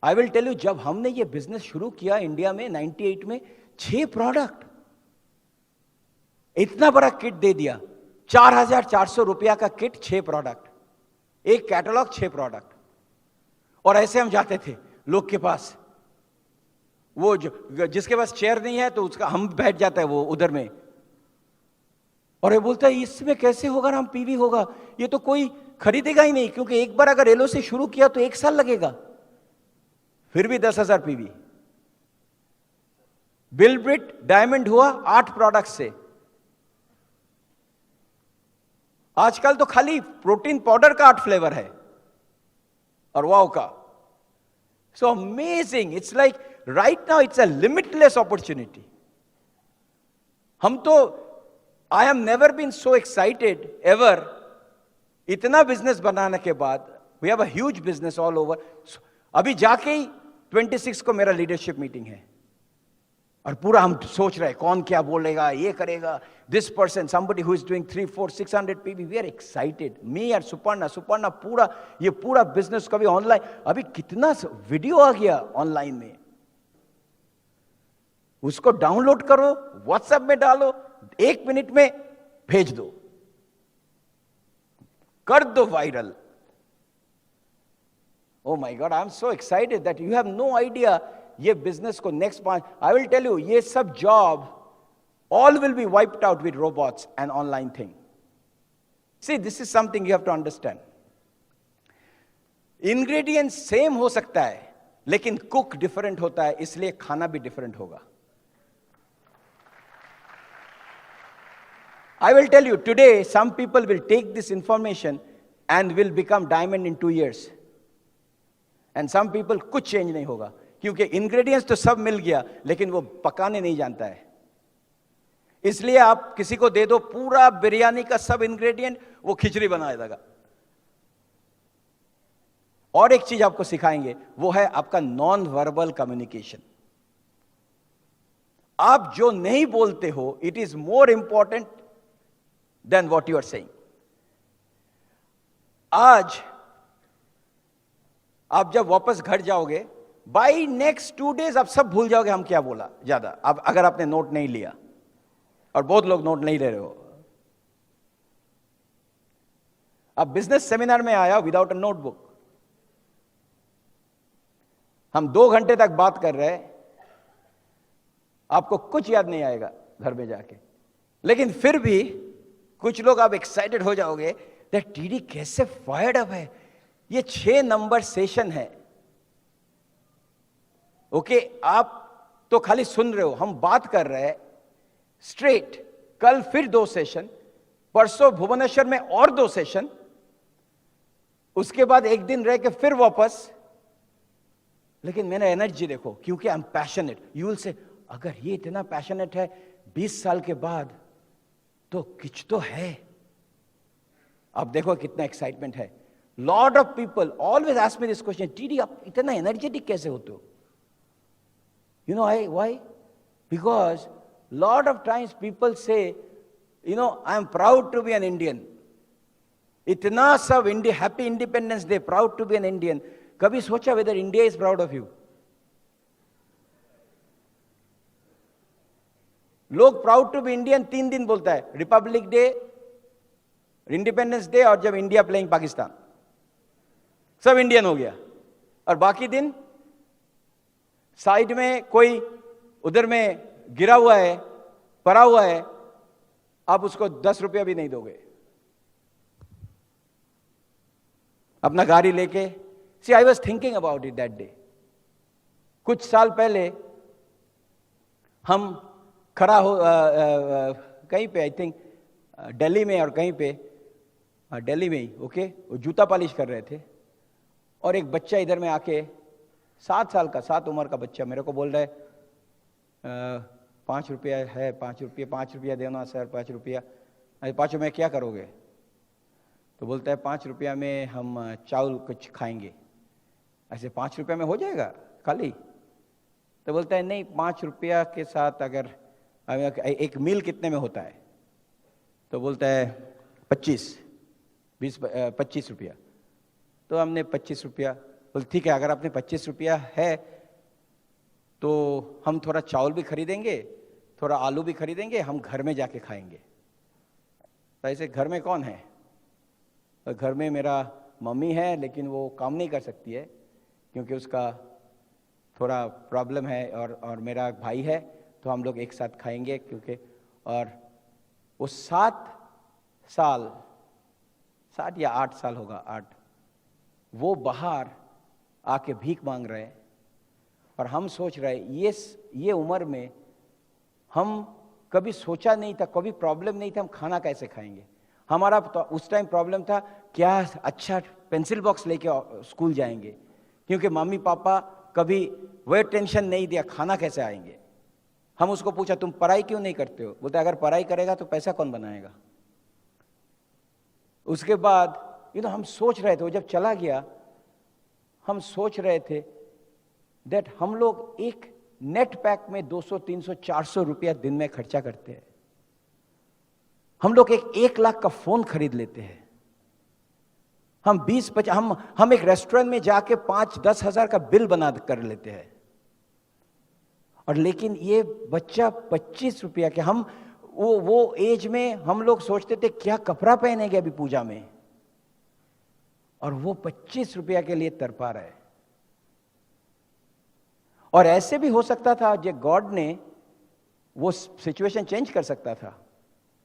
आई will tell you, जब हमने ये business शुरू किया इंडिया में 98 में, 6 प्रोडक्ट, इतना बड़ा किट दे दिया, 4,400 रुपया का किट, 6 प्रोडक्ट, एक कैटलॉग, 6 प्रोडक्ट। और ऐसे हम जाते थे लोग के पास, वो जो जिसके पास चेयर नहीं है तो उसका हम बैठ जाता है वो उधर में, और ये बोलता है इसमें कैसे होगा ना, हम पीवी होगा, ये तो कोई खरीदेगा ही नहीं, क्योंकि एक बार अगर एलो से शुरू किया तो 1 साल लगेगा। फिर भी 10,000 पीवी। बिलब्रिट डायमंड हुआ 8 प्रोडक्ट से। आजकल तो खाली प्रोटीन पाउडर का 8 फ्लेवर है, और वाओ का। So amazing, it's like right now it's a limitless opportunity. हम तो, I have never been so excited ever, इतना बिजनेस बनाने के बाद। We have a huge business all over. अभी जाके ही 26 को मेरा लीडरशिप मीटिंग है, और पूरा हम सोच रहे हैं कौन क्या बोलेगा, ये करेगा, this person, somebody who is doing 3, 4, 600 PV, we are excited, me और सुपर्णा पूरा, ये पूरा बिजनेस कभी ऑनलाइन, अभी कितना वीडियो आ गया ऑनलाइन में, उसको डाउनलोड करो, व्हाट्सएप में डालो, 1 मिनट में भेज दो, कर दो viral. Oh my God, I'm so excited that you have no idea ये बिजनेस को next 5, I will tell you, ये सब job all will be wiped out with robots and online thing. See, this is something you have to understand. Ingredients same हो सकता है, लेकिन cook different होता है, इसलिए खाना भी डिफरेंट होगा। I will tell you, today some people will take this information and will become diamond in 2 years. And some people कुछ चेंज नहीं होगा, क्योंकि इंग्रेडिएंट्स तो सब मिल गया, लेकिन वो पकाने नहीं जानता है। इसलिए आप किसी को दे दो पूरा बिरयानी का सब इंग्रेडिएंट, वो खिचड़ी बना देगा। और एक चीज आपको सिखाएंगे, वो है आपका नॉन वर्बल कम्युनिकेशन। आप जो नहीं बोलते हो, it is more important than what you are saying. आज आप जब वापस घर जाओगे, बाई नेक्स्ट 2 डेज आप सब भूल जाओगे हम क्या बोला ज्यादा, अब अगर आपने नोट नहीं लिया, और बहुत लोग नोट नहीं ले रहे हो। अब बिजनेस सेमिनार में आया विदाउट अ नोटबुक, हम 2 घंटे तक बात कर रहे हैं, आपको कुछ याद नहीं आएगा घर में जाके, लेकिन फिर भी कुछ लोग आप एक्साइटेड हो जाओगे दैट टीडी कैसे फायर्ड अप है। ये 6 नंबर सेशन है, ओके आप तो खाली सुन रहे हो, हम बात कर रहे हैं स्ट्रेट। कल फिर 2 सेशन, परसों भुवनेश्वर में और 2 सेशन, उसके बाद 1 दिन रह के फिर वापस। लेकिन मैंने एनर्जी देखो, क्योंकि I am passionate. You will say, अगर ये इतना पैशनेट है 20 साल के बाद, तो कुछ तो है। अब देखो कितना एक्साइटमेंट है। Lot of people always ask me this question, TD आप इतना एनर्जेटिक कैसे होते हो? You know why? Because lot of times people say, you know, I am proud to be an Indian. इतना सब India, happy independence day, proud to be an Indian. कभी सोचा whether India is proud of you? लोग proud to be Indian 3 दिन बोलता है, Republic day, independence day, और जब इंडिया प्लेइंग पाकिस्तान, सब इंडियन हो गया। और बाकी दिन साइड में कोई उधर में गिरा हुआ है, पड़ा हुआ है, आप उसको 10 रुपया भी नहीं दोगे। अपना गाड़ी लेके, see I was thinking about it that day. कुछ साल पहले हम खड़ा हो कहीं पे, आई थिंक दिल्ली में, और कहीं पे दिल्ली में ही, ओके, वो जूता पॉलिश कर रहे थे, और एक बच्चा इधर में आके 7 साल का, 7 उम्र का बच्चा मेरे को बोल रहा है 5 रुपया है, 5 रुपया देना सर, 5 रुपया। अरे 5 में क्या करोगे? तो बोलता है 5 रुपया में हम चावल कुछ खाएंगे। ऐसे 5 रुपया में हो जाएगा खाली? तो बोलता है नहीं, 5 रुपया के साथ अगर एक मील कितने में होता है? तो बोलता है 25 रुपया। तो हमने 25 रुपया बोले ठीक है, अगर आपने 25 रुपया है तो हम थोड़ा चावल भी खरीदेंगे, थोड़ा आलू भी खरीदेंगे, हम घर में जाके खाएंगे। तो ऐसे घर में कौन है? तो घर में मेरा मम्मी है, लेकिन वो काम नहीं कर सकती है क्योंकि उसका थोड़ा प्रॉब्लम है, और मेरा भाई है, तो हम लोग एक साथ खाएंगे क्योंकि, और वो 7 या 8 साल होगा, 8, वो बाहर आके भीख मांग रहे हैं। और हम सोच रहे ये उम्र में हम कभी सोचा नहीं था, कभी प्रॉब्लम नहीं था हम खाना कैसे खाएंगे। हमारा तो उस टाइम प्रॉब्लम था क्या अच्छा पेंसिल बॉक्स लेके स्कूल जाएंगे, क्योंकि मम्मी पापा कभी वह टेंशन नहीं दिया खाना कैसे आएंगे। हम उसको पूछा तुम पढ़ाई क्यों नहीं करते हो? बोलते अगर पढ़ाई करेगा तो पैसा कौन बनाएगा। उसके बाद हम सोच रहे थे, वो जब चला गया हम सोच रहे थे दैट हम लोग एक नेट पैक में 200, 300, 400 रुपया दिन में खर्चा करते हैं। हम लोग 1 लाख का फोन खरीद लेते हैं। हम 20-50 हम एक रेस्टोरेंट में जाके 5-10 हजार का बिल बना कर लेते हैं। और लेकिन ये बच्चा 25 रुपया के, हम वो एज में हम लोग सोचते थे क्या कपड़ा पहनेंगे अभी पूजा में, और वो 25 रुपया के लिए तड़पा रहे। और ऐसे भी हो सकता था जो गॉड ने वो सिचुएशन चेंज कर सकता था,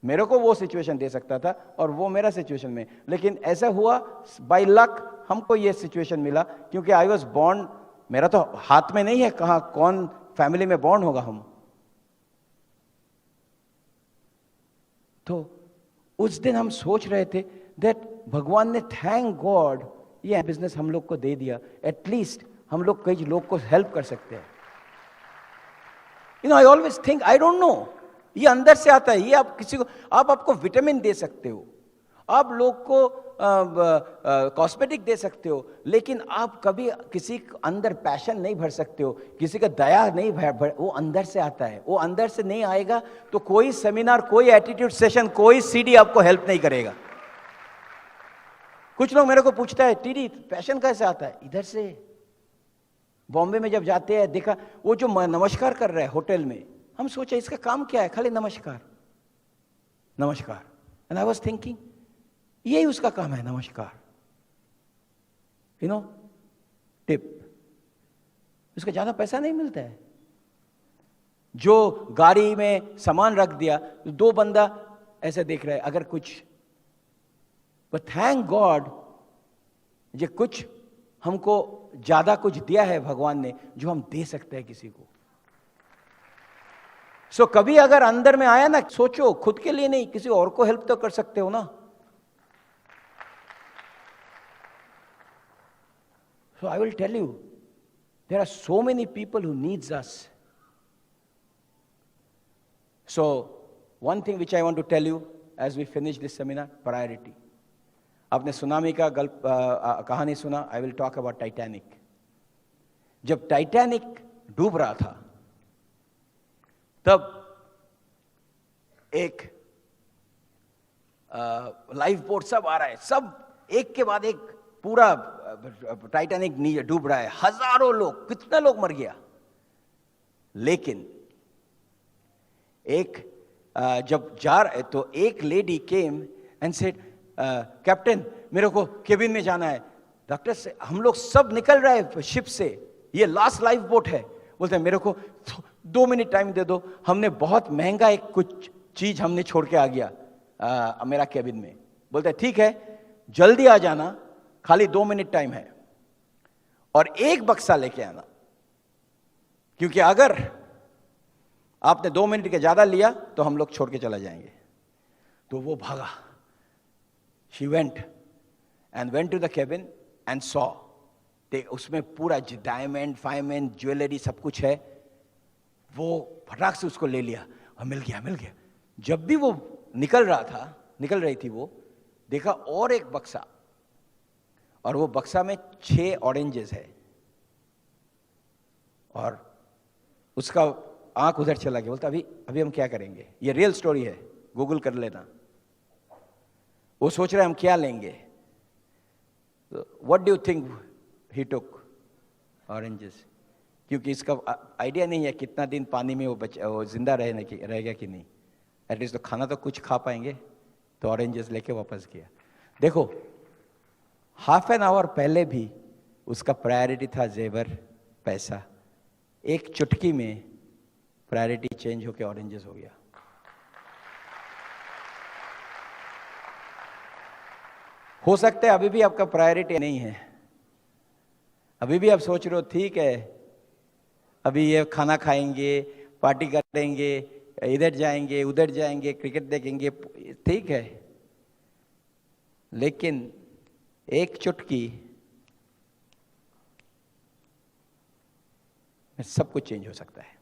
मेरे को वो सिचुएशन दे सकता था और वो मेरा सिचुएशन में, लेकिन ऐसा हुआ बाय लक हमको ये सिचुएशन मिला, क्योंकि आई वॉज बॉर्न, मेरा तो हाथ में नहीं है कहां कौन फैमिली में बॉर्न होगा हम। तो उस दिन हम सोच रहे थे दैट भगवान ने थैंक गॉड ये बिजनेस हम लोग को दे दिया, एटलीस्ट हम लोग कई लोग को हेल्प कर सकते हैं। I always think, I don't know, ये अंदर से आता है। ये आप किसी को, आपको विटामिन दे सकते हो, आप लोग को कॉस्मेटिक दे सकते हो, लेकिन आप कभी किसी अंदर पैशन नहीं भर सकते हो, किसी का दया नहीं भर, वो अंदर से आता है। वो अंदर से नहीं आएगा तो कोई सेमिनार, कोई एटीट्यूड सेशन, कोई सीडी आपको हेल्प नहीं करेगा। कुछ लोग मेरे को पूछता है टीडी पैशन कैसे आता है? इधर से। बॉम्बे में जब जाते हैं देखा वो जो नमस्कार कर रहा है होटल में, हम सोचे इसका काम क्या है, खाली नमस्कार नमस्कार। एंड आई वाज थिंकिंग यही उसका काम है, नमस्कार, टिप। उसका ज्यादा पैसा नहीं मिलता है। जो गाड़ी में सामान रख दिया, 2 बंदा ऐसे देख रहे हैं अगर कुछ, बट थैंक गॉड ये कुछ हमको ज्यादा कुछ दिया है भगवान ने जो हम दे सकते हैं किसी को। सो कभी अगर अंदर में आया ना, सोचो खुद के लिए नहीं, किसी और को हेल्प तो कर सकते हो ना। So I will tell you, there are so many people who needs us. So one thing which I want to tell you as we finish this seminar, priority. आपने सुनामी का कहानी सुना, I will talk about Titanic. जब Titanic डूब रहा था तब एक लाइफ बोट सब आ रहा है, सब एक के बाद एक, पूरा टाइटैनिक नीचे डूब रहा है, हजारों लोग, कितना लोग मर गया। लेकिन एक जब जा रहे तो एक lady came and said, captain मेरे को केबिन में जाना है। डॉक्टर से हम लोग सब निकल रहे हैं शिप से, ये लास्ट लाइफ बोट है। बोलते हैं मेरे को 2 मिनट टाइम दे दो, हमने बहुत महंगा एक कुछ चीज हमने छोड़ के आ गया मेरा केबिन में। बोलते हैं ठीक है जल्दी आ जाना, खाली 2 मिनट टाइम है, और एक बक्सा लेके आना, क्योंकि अगर आपने 2 मिनट के ज्यादा लिया तो हम लोग छोड़ के चला जाएंगे। तो वो भागा, she went to the cabin and saw, उसमें पूरा डायमंड फायमंड ज्वेलरी सब कुछ है। वो फटाक से उसको ले लिया और मिल गया। जब भी वो निकल रही थी, वो देखा और एक बक्सा, और वो बक्सा में 6 ऑरेंजेस है, और उसका आंख उधर चला गया। बोलता अभी हम क्या करेंगे? ये रियल स्टोरी है, गूगल कर लेना। वो सोच रहे हम क्या लेंगे। What do you think he took? Oranges, क्योंकि इसका आइडिया नहीं है कितना दिन पानी में वो जिंदा रहेगा कि नहीं। एटलीस्ट तो खाना तो कुछ खा पाएंगे, तो ऑरेंजेस लेके वापस गया। देखो, हाफ एन आवर पहले भी उसका प्रायोरिटी था जेवर, पैसा। एक चुटकी में प्रायोरिटी चेंज होकर ऑरेंजेस हो गया। हो सकता है अभी भी आपका प्रायोरिटी नहीं है, अभी भी आप सोच रहे हो ठीक है, अभी ये खाना खाएंगे, पार्टी करेंगे, इधर जाएंगे उधर जाएंगे, क्रिकेट देखेंगे, ठीक है, लेकिन एक चुटकी में सब कुछ चेंज हो सकता है,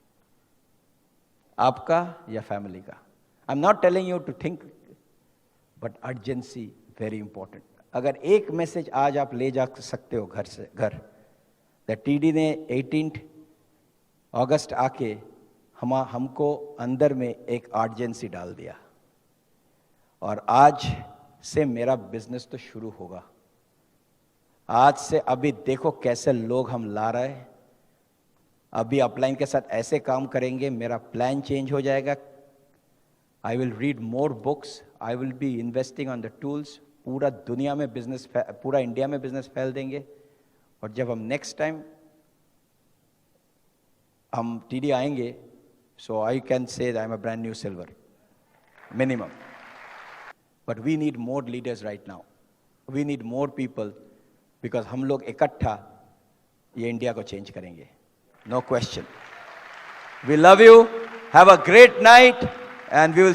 आपका या फैमिली का। I am not telling you to think, but urgency very important. अगर एक मैसेज आज आप ले जा सकते हो घर से, घर टीडी ने 18 अगस्त आके हमको अंदर में एक अर्जेंसी डाल दिया, और आज से मेरा बिजनेस तो शुरू होगा। आज से अभी देखो कैसे लोग हम ला रहे हैं, अभी अपलाइन के साथ ऐसे काम करेंगे, मेरा प्लान चेंज हो जाएगा। I will read more books, I will be investing on the tools. पूरा दुनिया में बिजनेस, पूरा इंडिया में बिजनेस फैल देंगे। और जब हम नेक्स्ट टाइम हम टीडी आएंगे, सो I can say I am a brand new silver minimum. But we need more leaders right now, we need more people, because हम लोग इकट्ठा ये इंडिया को चेंज करेंगे, no question. We love you, have a great night, and we will